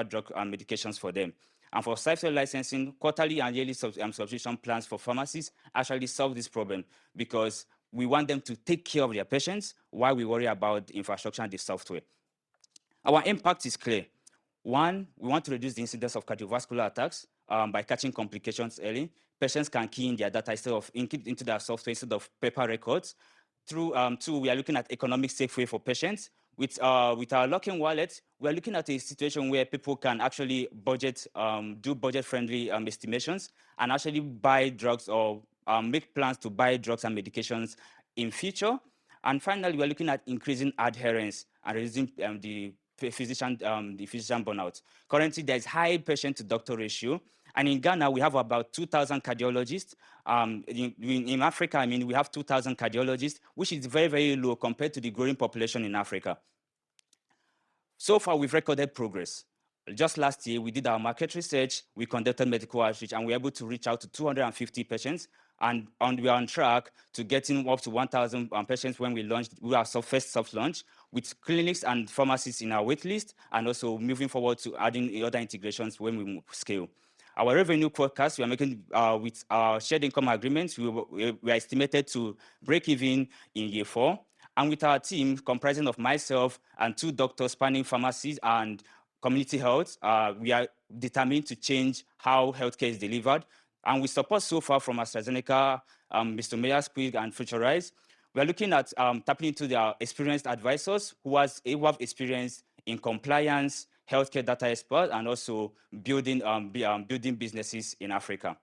drug and medications for them. And for software licensing, quarterly and yearly subscription plans for pharmacies actually solve this problem because we want them to take care of their patients while we worry about the infrastructure and the software. Our impact is clear. 1, we want to reduce the incidence of cardiovascular attacks by catching complications early. Patients can key in their data into their software instead of paper records. 2, we are looking at economic safe way for patients. With our lock-in wallet, we are looking at a situation where people can actually do budget-friendly estimations and actually buy drugs or make plans to buy drugs and medications in future. And finally, we are looking at increasing adherence and reducing the physician burnout. Currently, there is high patient-to-doctor ratio. And in Ghana, we have about 2,000 cardiologists. In Africa, we have 2,000 cardiologists, which is very, very low compared to the growing population in Africa. So far, we've recorded progress. Just last year, we did our market research, we conducted medical outreach, and we were able to reach out to 250 patients. And we are on track to getting up to 1,000 patients when we launched our first soft launch, with clinics and pharmacies in our wait list, and also moving forward to adding other integrations when we scale. Our revenue forecast we are making with our shared income agreements, we are estimated to break even in year 4. And with our team comprising of myself and 2 doctors spanning pharmacies and community health, we are determined to change how healthcare is delivered. And with support so far from AstraZeneca, Mr. Mayer's Quick, and Futurize, we are looking at tapping into their experienced advisors who have experience in compliance, healthcare data experts, and also building businesses in Africa.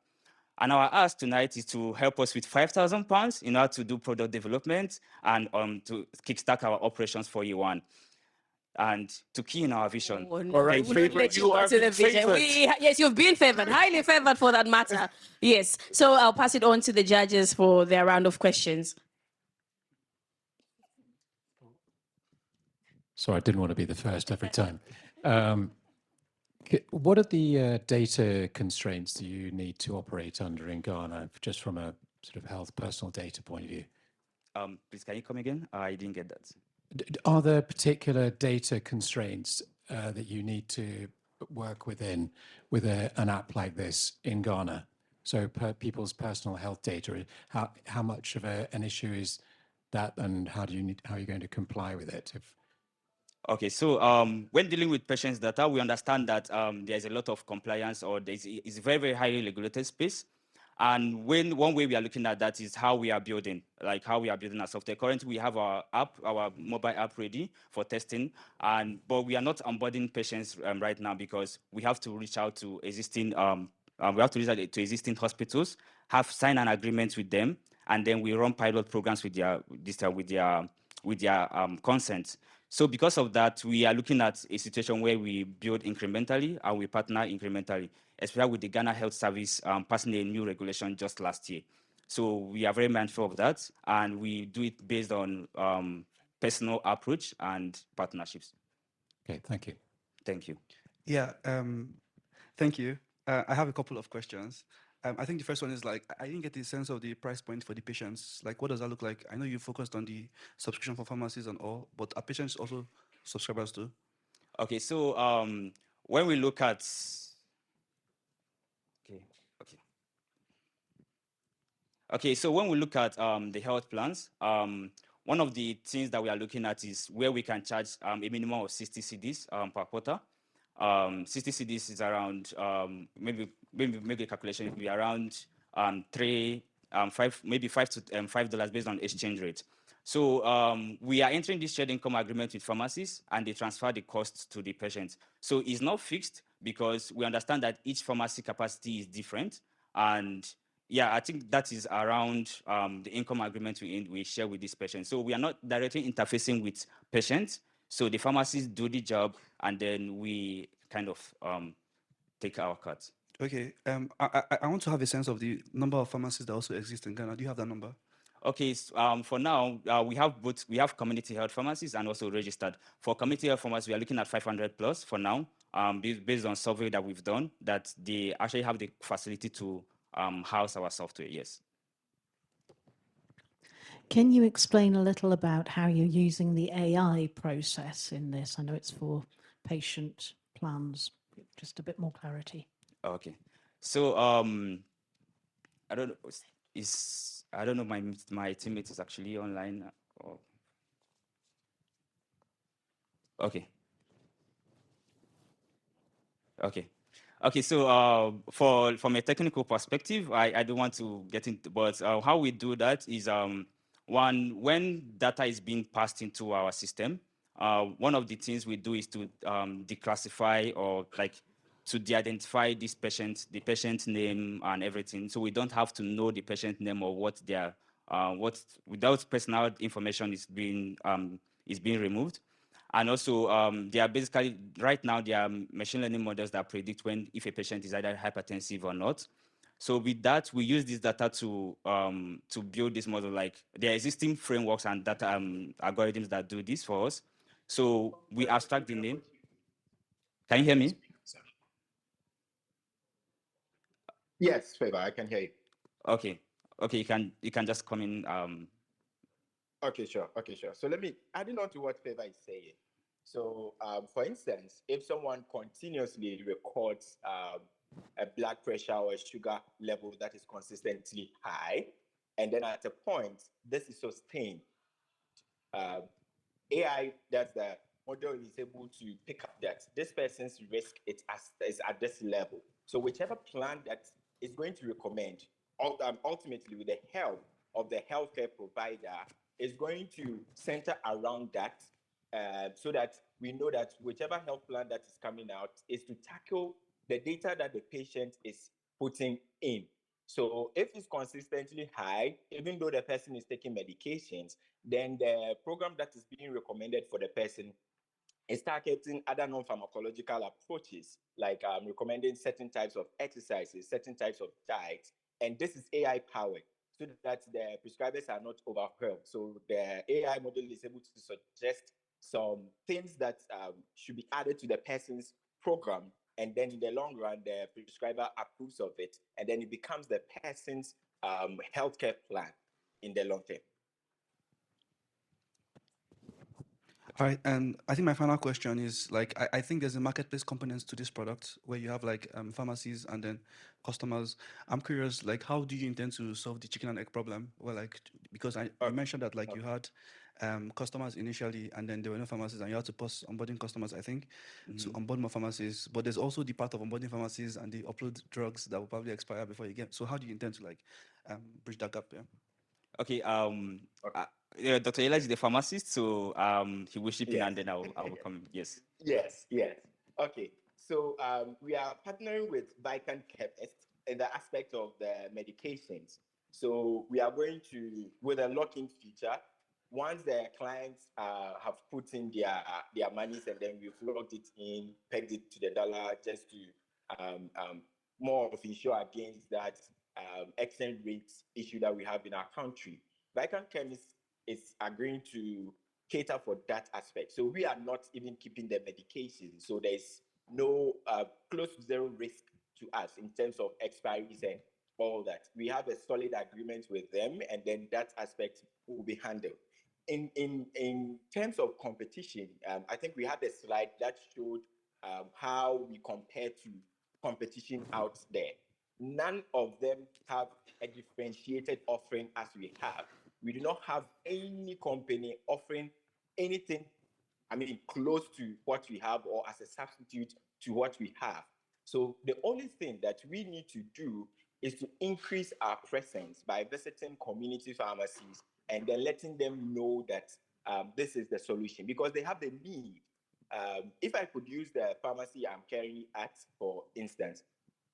And our ask tonight is to help us with £5,000 in order to do product development and to kickstart our operations for year 1. And to key in our vision. Oh, no. All right, favored. You are favored. Yes, you've been favored, highly favored for that matter. Yes. So I'll pass it on to the judges for their round of questions. So I didn't want to be the first every time. What are the data constraints that you need to operate under in Ghana, just from a sort of health personal data point of view? Please, can you come again? I didn't get that. Are there particular data constraints that you need to work within with an app like this in Ghana? So people's personal health data, how much of an issue is that, and how are you going to comply with it? Okay, so when dealing with patients' data, we understand that there's a lot of compliance, or it's a very, very highly regulated space. And one way we are looking at that is how we are building, like how we are building our software. Currently, we have our app, our mobile app ready for testing, but we are not onboarding patients right now because we have to reach out to existing existing hospitals, have signed an agreement with them, and then we run pilot programs with their consent. So because of that, we are looking at a situation where we build incrementally and we partner incrementally, especially with the Ghana Health Service passing a new regulation just last year. So we are very mindful of that, and we do it based on personal approach and partnerships. Okay, thank you. Thank you. Yeah, thank you. I have a couple of questions. I think the first one is like, I didn't get the sense of the price point for the patients. Like, what does that look like? I know you focused on the subscription for pharmacies and all, but are patients also subscribers too? Okay, so when we look at, okay, so when we look at the health plans, one of the things that we are looking at is where we can charge a minimum of 60 cedis per quarter. 60 cedis is around, maybe make a calculation, it will be around maybe $5 based on exchange rate. So we are entering this shared income agreement with pharmacies, and they transfer the costs to the patient. So it's not fixed because we understand that each pharmacy capacity is different. And yeah, I think that is around the income agreement we share with these patients. So we are not directly interfacing with patients. So the pharmacies do the job, and then we kind of take our cuts. Okay, I want to have a sense of the number of pharmacies that also exist in Ghana. Do you have that number? Okay, so, for now, we have community health pharmacies and also registered. For community health pharmacies, we are looking at 500 plus for now, based on survey that we've done, that they actually have the facility to house our software, yes. Can you explain a little about how you're using the AI process in this? I know it's for patient plans, just a bit more clarity. Okay, so I don't know, my teammate is actually online. Okay. Okay, so from a technical perspective, I don't want to get into, but how we do that is when data is being passed into our system, one of the things we do is to declassify, or like to de-identify this patient, the patient name and everything. So we don't have to know the patient name or what without personal information is being removed. And also, they are basically, right now, there are machine learning models that predict if a patient is either hypertensive or not. So with that, we use this data to build this model. Like, there are existing frameworks and data algorithms that do this for us. So we abstract the name. Can you hear me? Yes, Favor, I can hear you. Okay, you can just come in. Okay, sure. So let me adding on to what Favor is saying. So, for instance, if someone continuously records a blood pressure or a sugar level that is consistently high, and then at a point this is sustained, AI, that's the model, is able to pick up that this person's risk is at this level. So whichever plan that is going to recommend, ultimately with the help of the healthcare provider, is going to center around that, so that we know that whichever health plan that is coming out is to tackle the data that the patient is putting in. So if it's consistently high, even though the person is taking medications, then the program that is being recommended for the person is targeting other non-pharmacological approaches, like recommending certain types of exercises, certain types of diets, and this is AI powered, so that the prescribers are not overwhelmed. So the AI model is able to suggest some things that should be added to the person's program and then in the long run, the prescriber approves of it, and then it becomes the person's healthcare plan in the long term. All right, and I think my final question is like I think there's a marketplace component to this product where you have like pharmacies and then customers. I'm curious, like how do you intend to solve the chicken and egg problem? Well, like because you mentioned that like you had customers initially and then there were no pharmacies and you had to post onboarding customers, I think, to onboard more pharmacies. But there's also the part of onboarding pharmacies and the upload drugs that will probably expire before you get. So how do you intend to like bridge that gap? Yeah. Okay. Dr. Ella is the pharmacist, so he will chip in Yes. and then I will come. Yes. Yes. Okay. So we are partnering with Vicant Chemists in the aspect of the medications. So we are going to, with a lock-in feature, once the clients have put in their monies and then we've logged it in, pegged it to the dollar just to more of ensure against that exchange rates issue that we have in our country. Vicant Chemists is agreeing to cater for that aspect. So we are not even keeping the medication. So there's no close to zero risk to us in terms of expiries and all that. We have a solid agreement with them, and then that aspect will be handled. In terms of competition, I think we had a slide that showed how we compare to competition out there. None of them have a differentiated offering as we have. We do not have any company offering anything, close to what we have or as a substitute to what we have. So the only thing that we need to do is to increase our presence by visiting community pharmacies and then letting them know that this is the solution because they have the need. If I could use the pharmacy I'm currently at, for instance,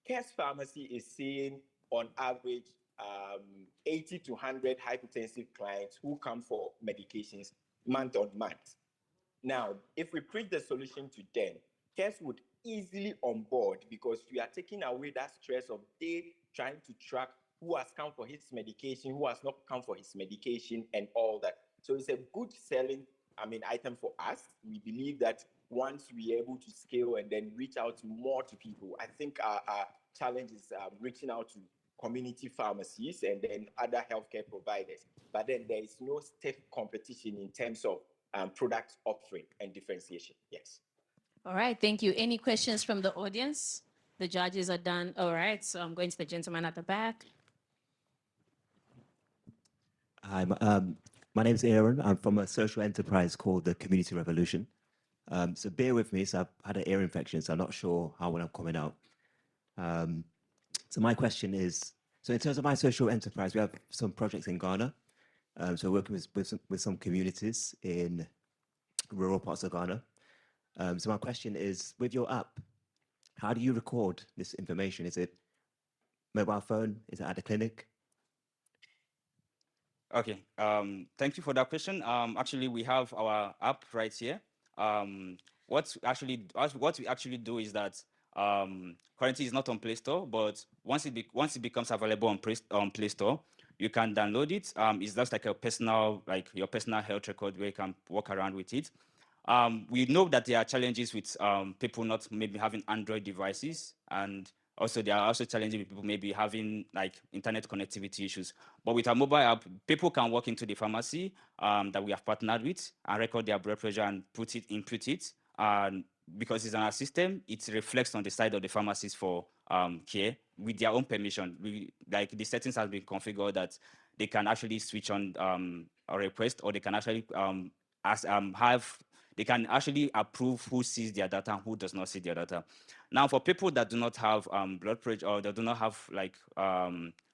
Care's Pharmacy is seeing on average 80 to 100 hypertensive clients who come for medications month on month. Now, if we preach the solution to them, Cares would easily onboard because we are taking away that stress of they trying to track who has come for his medication, who has not come for his medication, and all that. So it's a good selling item for us. We believe that once we're able to scale and then reach out more to people, I think our challenge is reaching out to community pharmacies and then other healthcare providers. But then there is no stiff competition in terms of product offering and differentiation. Yes. All right, thank you. Any questions from the audience? The judges are done. All right, so I'm going to the gentleman at the back. Hi, my name is Aaron. I'm from a social enterprise called the Community Revolution. So bear with me. So I've had an ear infection, so I'm not sure how well I'm coming out. So my question is, so in terms of my social enterprise, we have some projects in Ghana. So working with some communities in rural parts of Ghana. So my question is, with your app, how do you record this information? Is it mobile phone? Is it at the clinic? Okay. Thank you for that question. Actually, we have our app right here. What we actually do is that currently it's not on Play Store, but once it becomes available on Play Store, you can download it. It's just like your personal health record where you can walk around with it. We know that there are challenges with people not maybe having Android devices, and also there are also challenges with people maybe having like internet connectivity issues. But with our mobile app, people can walk into the pharmacy that we have partnered with and record their blood pressure and input it. And because it's on our system, it reflects on the side of the pharmacist for care with their own permission. The settings have been configured that they can actually switch on a request, or they can actually they can actually approve who sees their data and who does not see their data. Now, for people that do not have blood pressure, or that do not have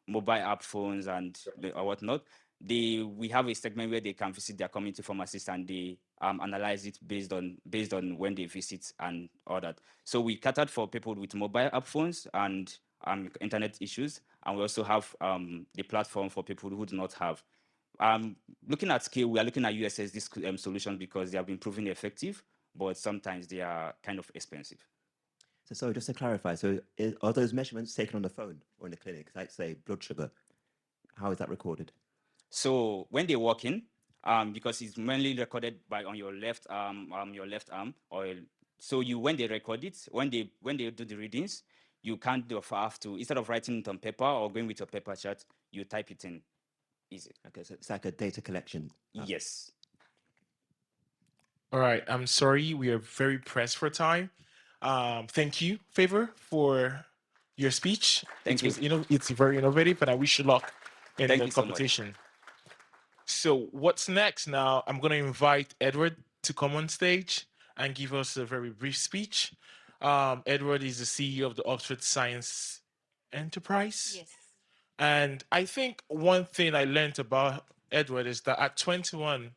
mobile app phones or whatnot, we have a segment where they can visit their community pharmacist and they analyze it based on when they visit and all that. So we catered for people with mobile app phones and internet issues, and we also have the platform for people who do not have. Looking at scale, we are looking at USSD solutions because they have been proven effective, but sometimes they are kind of expensive. So just to clarify, so are those measurements taken on the phone or in the clinic, like say blood sugar? How is that recorded? So when they walk in, because it's mainly recorded on your left arm, or So when they record it, when they do the readings, you can't have to, instead of writing it on paper or going with your paper chart, you type it in. Easy. Okay, so it's like a data collection. Yes. All right, I'm sorry, we are very pressed for time. Thank you, Favor, for your speech. Thank you. It's very innovative, and I wish you luck in Thank the you so much. competition. So what's next now? I'm going to invite Edward to come on stage and give us a very brief speech. Edward is the CEO of the Oxford Science Enterprise. Yes. And I think one thing I learned about Edward is that at 21,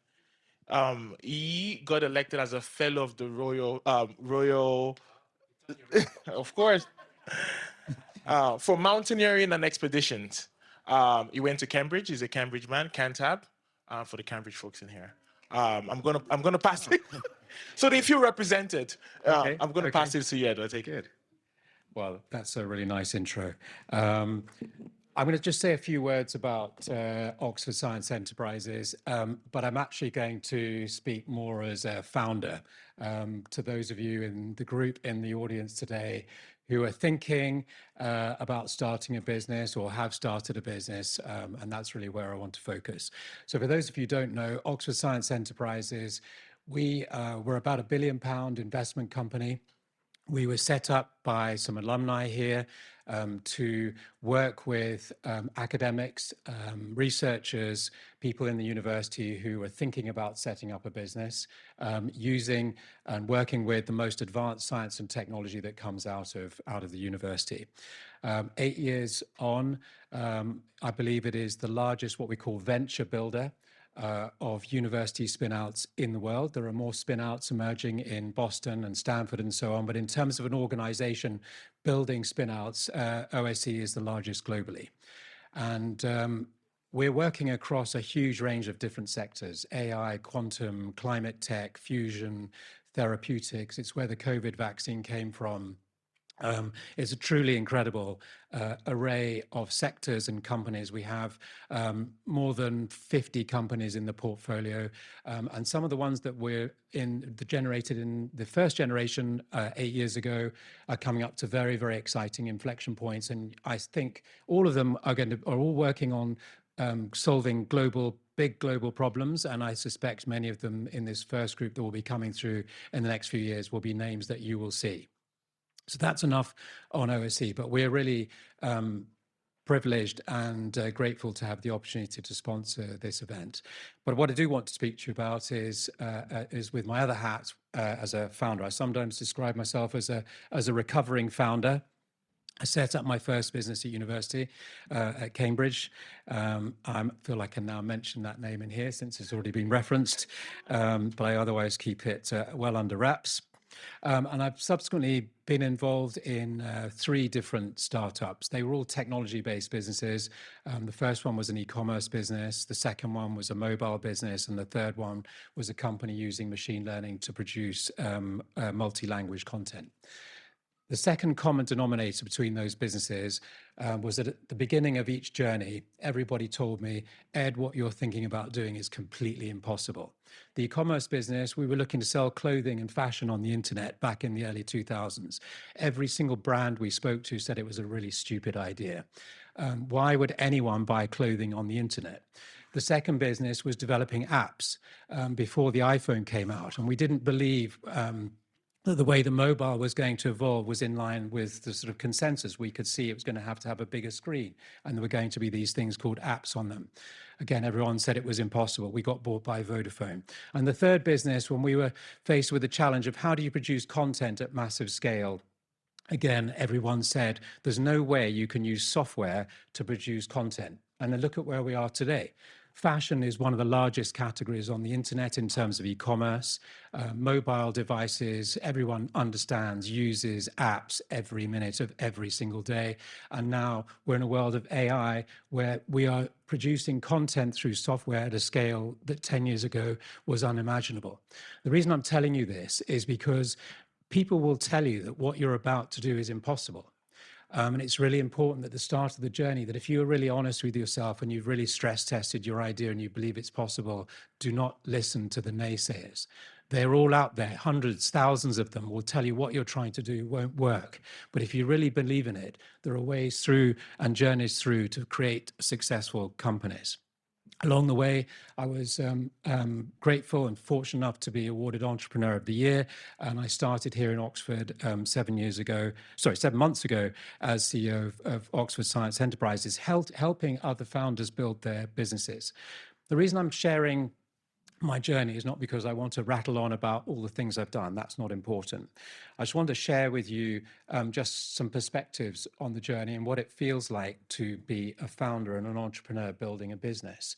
he got elected as a fellow of the Royal, of course, for mountaineering and expeditions. He went to Cambridge. He's a Cambridge man, Cantab, for the Cambridge folks in here. I'm gonna pass it so they feel represented. Okay, I'm gonna pass it to you, Edward. Take it. Good. Well, that's a really nice intro. I'm going to just say a few words about Oxford Science Enterprises, but I'm actually going to speak more as a founder to those of you in the group, in the audience today, who are thinking about starting a business or have started a business, and that's really where I want to focus. So for those of you who don't know, Oxford Science Enterprises, we're about £1 billion investment company. We were set up by some alumni here to work with academics, researchers, people in the university who are thinking about setting up a business, using and working with the most advanced science and technology that comes out of the university. 8 years on, I believe it is the largest, what we call venture builder, of university spin-outs in the world. There are more spin-outs emerging in Boston and Stanford and so on, but in terms of an organization building spin-outs, OSE is the largest globally. And we're working across a huge range of different sectors: AI, quantum, climate tech, fusion, therapeutics. It's where the COVID vaccine came from. It's a truly incredible array of sectors and companies. We have more than 50 companies in the portfolio, and some of the ones that we're generated in the first generation 8 years ago are coming up to very, very exciting inflection points. And I think all of them are all working on solving big global problems, and I suspect many of them in this first group that will be coming through in the next few years will be names that you will see. So that's enough on OSE, but we're really privileged and grateful to have the opportunity to sponsor this event. But what I do want to speak to you about is with my other hat as a founder. I sometimes describe myself as a recovering founder. I set up my first business at university at Cambridge. I feel like I can now mention that name in here since it's already been referenced, but I otherwise keep it well under wraps. And I've subsequently been involved in 3 different startups. They were all technology-based businesses. The first one was an e-commerce business. The second one was a mobile business. And the third one was a company using machine learning to produce multi-language content. The second common denominator between those businesses was that at the beginning of each journey, everybody told me, Ed, what you're thinking about doing is completely impossible. The e-commerce business, we were looking to sell clothing and fashion on the internet back in the early 2000s. Every single brand we spoke to said it was a really stupid idea. Why would anyone buy clothing on the internet? The second business was developing apps before the iPhone came out, and we didn't believe that the way the mobile was going to evolve was in line with the sort of consensus. We could see it was going to have a bigger screen, and there were going to be these things called apps on them. Again, everyone said it was impossible. We got bought by Vodafone. And the third business, when we were faced with the challenge of how do you produce content at massive scale, again, everyone said there's no way you can use software to produce content. And then look at where we are today. Fashion is one of the largest categories on the internet in terms of e-commerce. Mobile devices, everyone understands, uses apps every minute of every single day. And now we're in a world of AI where we are producing content through software at a scale that 10 years ago was unimaginable. The reason I'm telling you this is because people will tell you that what you're about to do is impossible. And it's really important at the start of the journey that if you are really honest with yourself and you've really stress tested your idea and you believe it's possible, do not listen to the naysayers. They're all out there, hundreds, thousands of them will tell you what you're trying to do won't work. But if you really believe in it, there are ways through and journeys through to create successful companies. Along the way, I was grateful and fortunate enough to be awarded Entrepreneur of the Year. And I started here in Oxford 7 months ago, as CEO of Oxford Science Enterprises, helping other founders build their businesses. The reason I'm sharing my journey is not because I want to rattle on about all the things I've done. That's not important. I just want to share with you just some perspectives on the journey and what it feels like to be a founder and an entrepreneur building a business.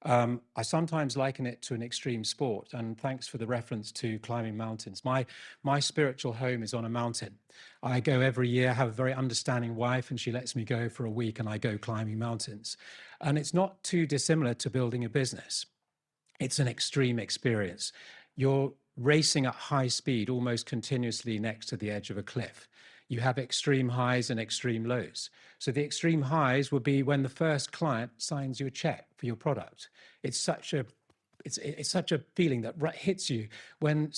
I sometimes liken it to an extreme sport, and thanks for the reference to climbing mountains. My spiritual home is on a mountain. I go every year, have a very understanding wife, and she lets me go for a week, and I go climbing mountains. And it's not too dissimilar to building a business. It's an extreme experience. You're racing at high speed, almost continuously next to the edge of a cliff. You have extreme highs and extreme lows. So the extreme highs would be when the first client signs you a check for your product. It's such a feeling that hits you when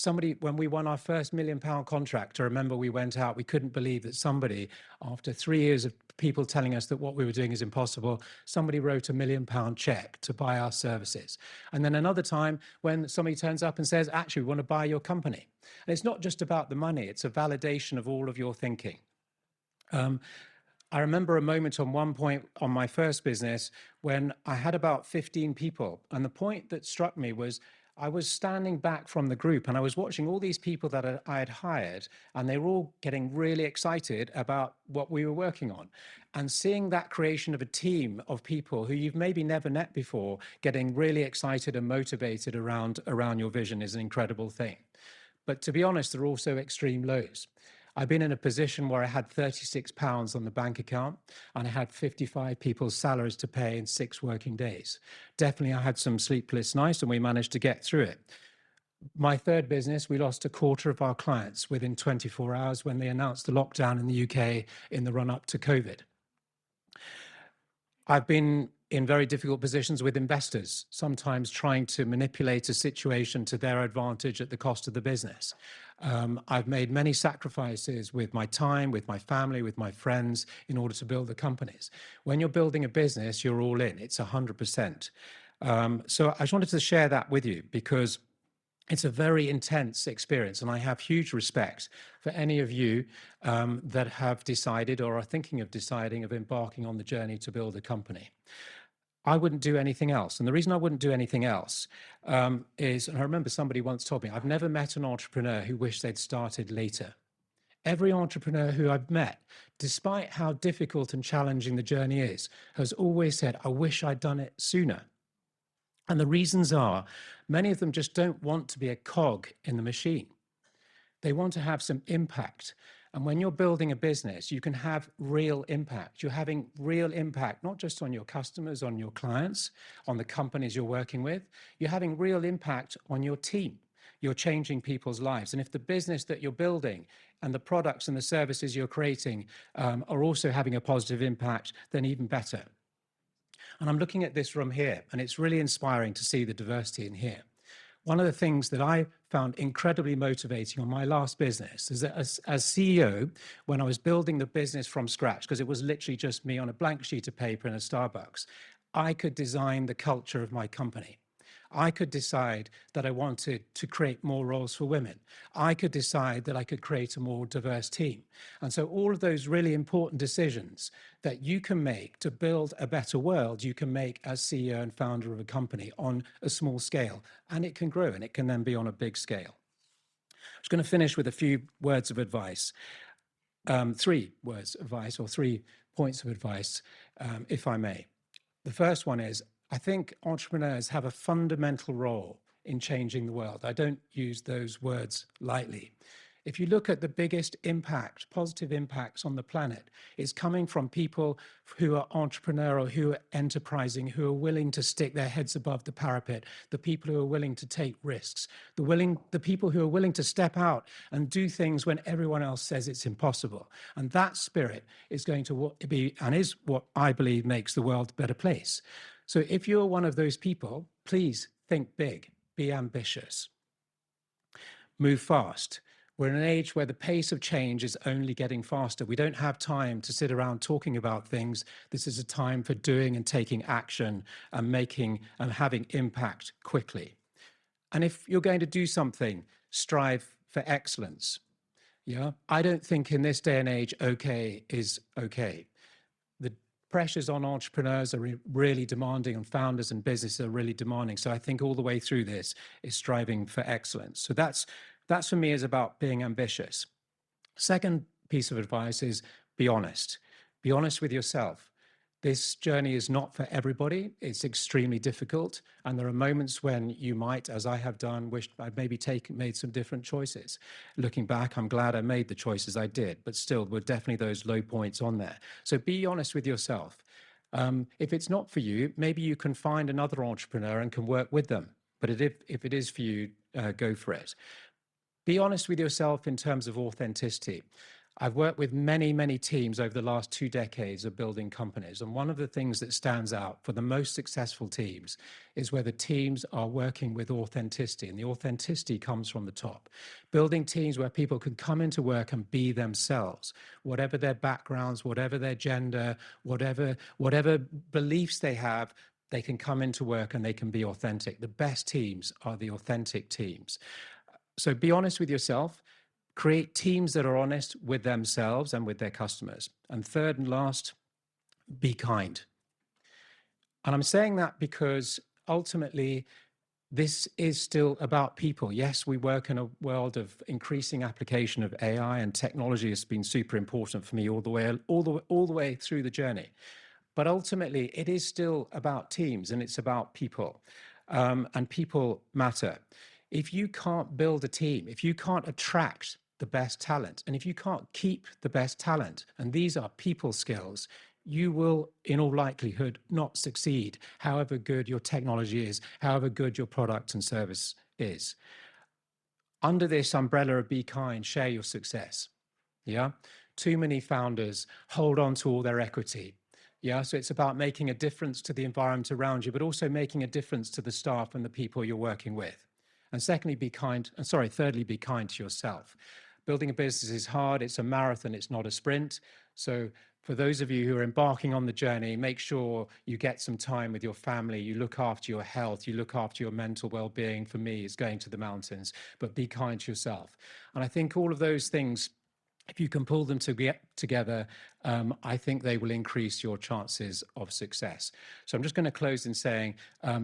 we won our first £1 million contract. I remember we went out, we couldn't believe that somebody, after 3 years of people telling us that what we were doing is impossible, somebody wrote a £1 million check to buy our services. And then another time when somebody turns up and says, actually, we want to buy your company. And it's not just about the money, it's a validation of all of your thinking. I remember a moment on one point on my first business when I had about 15 people. And the point that struck me was I was standing back from the group and I was watching all these people that I had hired, and they were all getting really excited about what we were working on. And seeing that creation of a team of people who you've maybe never met before, getting really excited and motivated around your vision is an incredible thing. But to be honest, there are also extreme lows. I've been in a position where I had £36 on the bank account and I had 55 people's salaries to pay in 6 working days. Definitely, I had some sleepless nights and we managed to get through it. My third business, we lost a quarter of our clients within 24 hours when they announced the lockdown in the UK in the run-up to COVID. I've been in very difficult positions with investors, sometimes trying to manipulate a situation to their advantage at the cost of the business. I've made many sacrifices with my time, with my family, with my friends in order to build the companies. When you're building a business, you're all in, it's 100%. So I just wanted to share that with you because it's a very intense experience, and I have huge respect for any of you that have decided or are thinking of deciding of embarking on the journey to build a company. I wouldn't do anything else. And the reason I wouldn't do anything else is, and I remember somebody once told me, I've never met an entrepreneur who wished they'd started later. Every entrepreneur who I've met, despite how difficult and challenging the journey is, has always said, I wish I'd done it sooner. And the reasons are, many of them just don't want to be a cog in the machine. They want to have some impact. And when you're building a business, you can have real impact. You're having real impact, not just on your customers, on your clients, on the companies you're working with. You're having real impact on your team. You're changing people's lives. And if the business that you're building and the products and the services you're creating are also having a positive impact, then even better. And I'm looking at this from here, and it's really inspiring to see the diversity in here. One of the things that I found incredibly motivating on my last business is that as CEO, when I was building the business from scratch, because it was literally just me on a blank sheet of paper in a Starbucks, I could design the culture of my company. I could decide that I wanted to create more roles for women. I could decide that I could create a more diverse team. And so all of those really important decisions that you can make to build a better world, you can make as CEO and founder of a company on a small scale. And it can grow, and it can then be on a big scale. I was going to finish with a few words of advice. 3 words of advice, or 3 points of advice, if I may. The first one is, I think entrepreneurs have a fundamental role in changing the world. I don't use those words lightly. If you look at the biggest impact, positive impacts on the planet, it's coming from people who are entrepreneurial, who are enterprising, who are willing to stick their heads above the parapet, the people who are willing to take risks, the people who are willing to step out and do things when everyone else says it's impossible. And that spirit is going to be, and is what I believe makes the world a better place. So if you're one of those people, please think big, be ambitious. move fast. We're in an age where the pace of change is only getting faster. We don't have time to sit around talking about things. This is a time for doing and taking action and making and having impact quickly. And if you're going to do something, strive for excellence. Yeah, I don't think in this day and age, okay is okay. The pressures on entrepreneurs are really demanding, and founders and businesses are really demanding. So I think all the way through this is striving for excellence. So that's for me is about being ambitious. Second piece of advice is be honest. Be honest with yourself. This journey is not for everybody. It's extremely difficult. And there are moments when you might, as I have done, wished I'd maybe made some different choices. Looking back, I'm glad I made the choices I did, but still, there were definitely those low points on there. So be honest with yourself. If it's not for you, maybe you can find another entrepreneur and can work with them. But if it is for you, go for it. Be honest with yourself in terms of authenticity. I've worked with many, many teams over the last 2 decades of building companies. And one of the things that stands out for the most successful teams is where the teams are working with authenticity. And the authenticity comes from the top. Building teams where people can come into work and be themselves, whatever their backgrounds, whatever their gender, whatever beliefs they have, they can come into work and they can be authentic. The best teams are the authentic teams. So be honest with yourself. Create teams that are honest with themselves and with their customers. And third and last, be kind. And I'm saying that because ultimately, this is still about people. Yes, we work in a world of increasing application of AI, and technology has been super important for me all the way through the journey. But ultimately, it is still about teams, and it's about people, and people matter. If you can't build a team, if you can't attract the best talent, and if you can't keep the best talent, and these are people skills, you will, in all likelihood, not succeed, however good your technology is, however good your product and service is. Under this umbrella of be kind, share your success. Yeah. Too many founders hold on to all their equity. Yeah. So it's about making a difference to the environment around you, but also making a difference to the staff and the people you're working with. And thirdly, be kind to yourself. Building a business is hard. It's a marathon. It's not a sprint. So for those of you who are embarking on the journey, make sure you get some time with your family. You look after your health. You look after your mental well-being. For me, it's going to the mountains, but be kind to yourself. And I think all of those things, if you can pull them together, I think they will increase your chances of success. So I'm just going to close in saying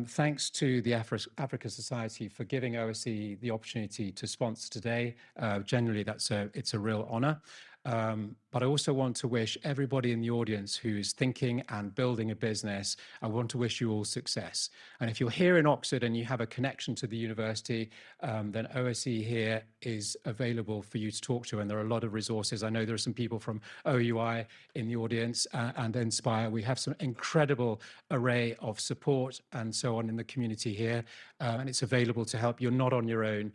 thanks to the Africa Society for giving OSE the opportunity to sponsor today. Generally, it's a real honor. But I also want to wish everybody in the audience who's thinking and building a business, I want to wish you all success. And if you're here in Oxford and you have a connection to the university, then OSE here is available for you to talk to. And there are a lot of resources. I know there are some people from OUI in the audience and Inspire. We have some incredible array of support and so on in the community here. And it's available to help. You're not on your own.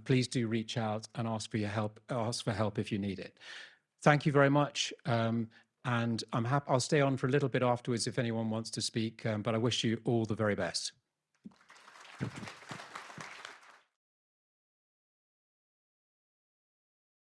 Please do reach out and ask for help if you need it. Thank you very much. And I'm happy. I'll stay on for a little bit afterwards if anyone wants to speak, but I wish you all the very best.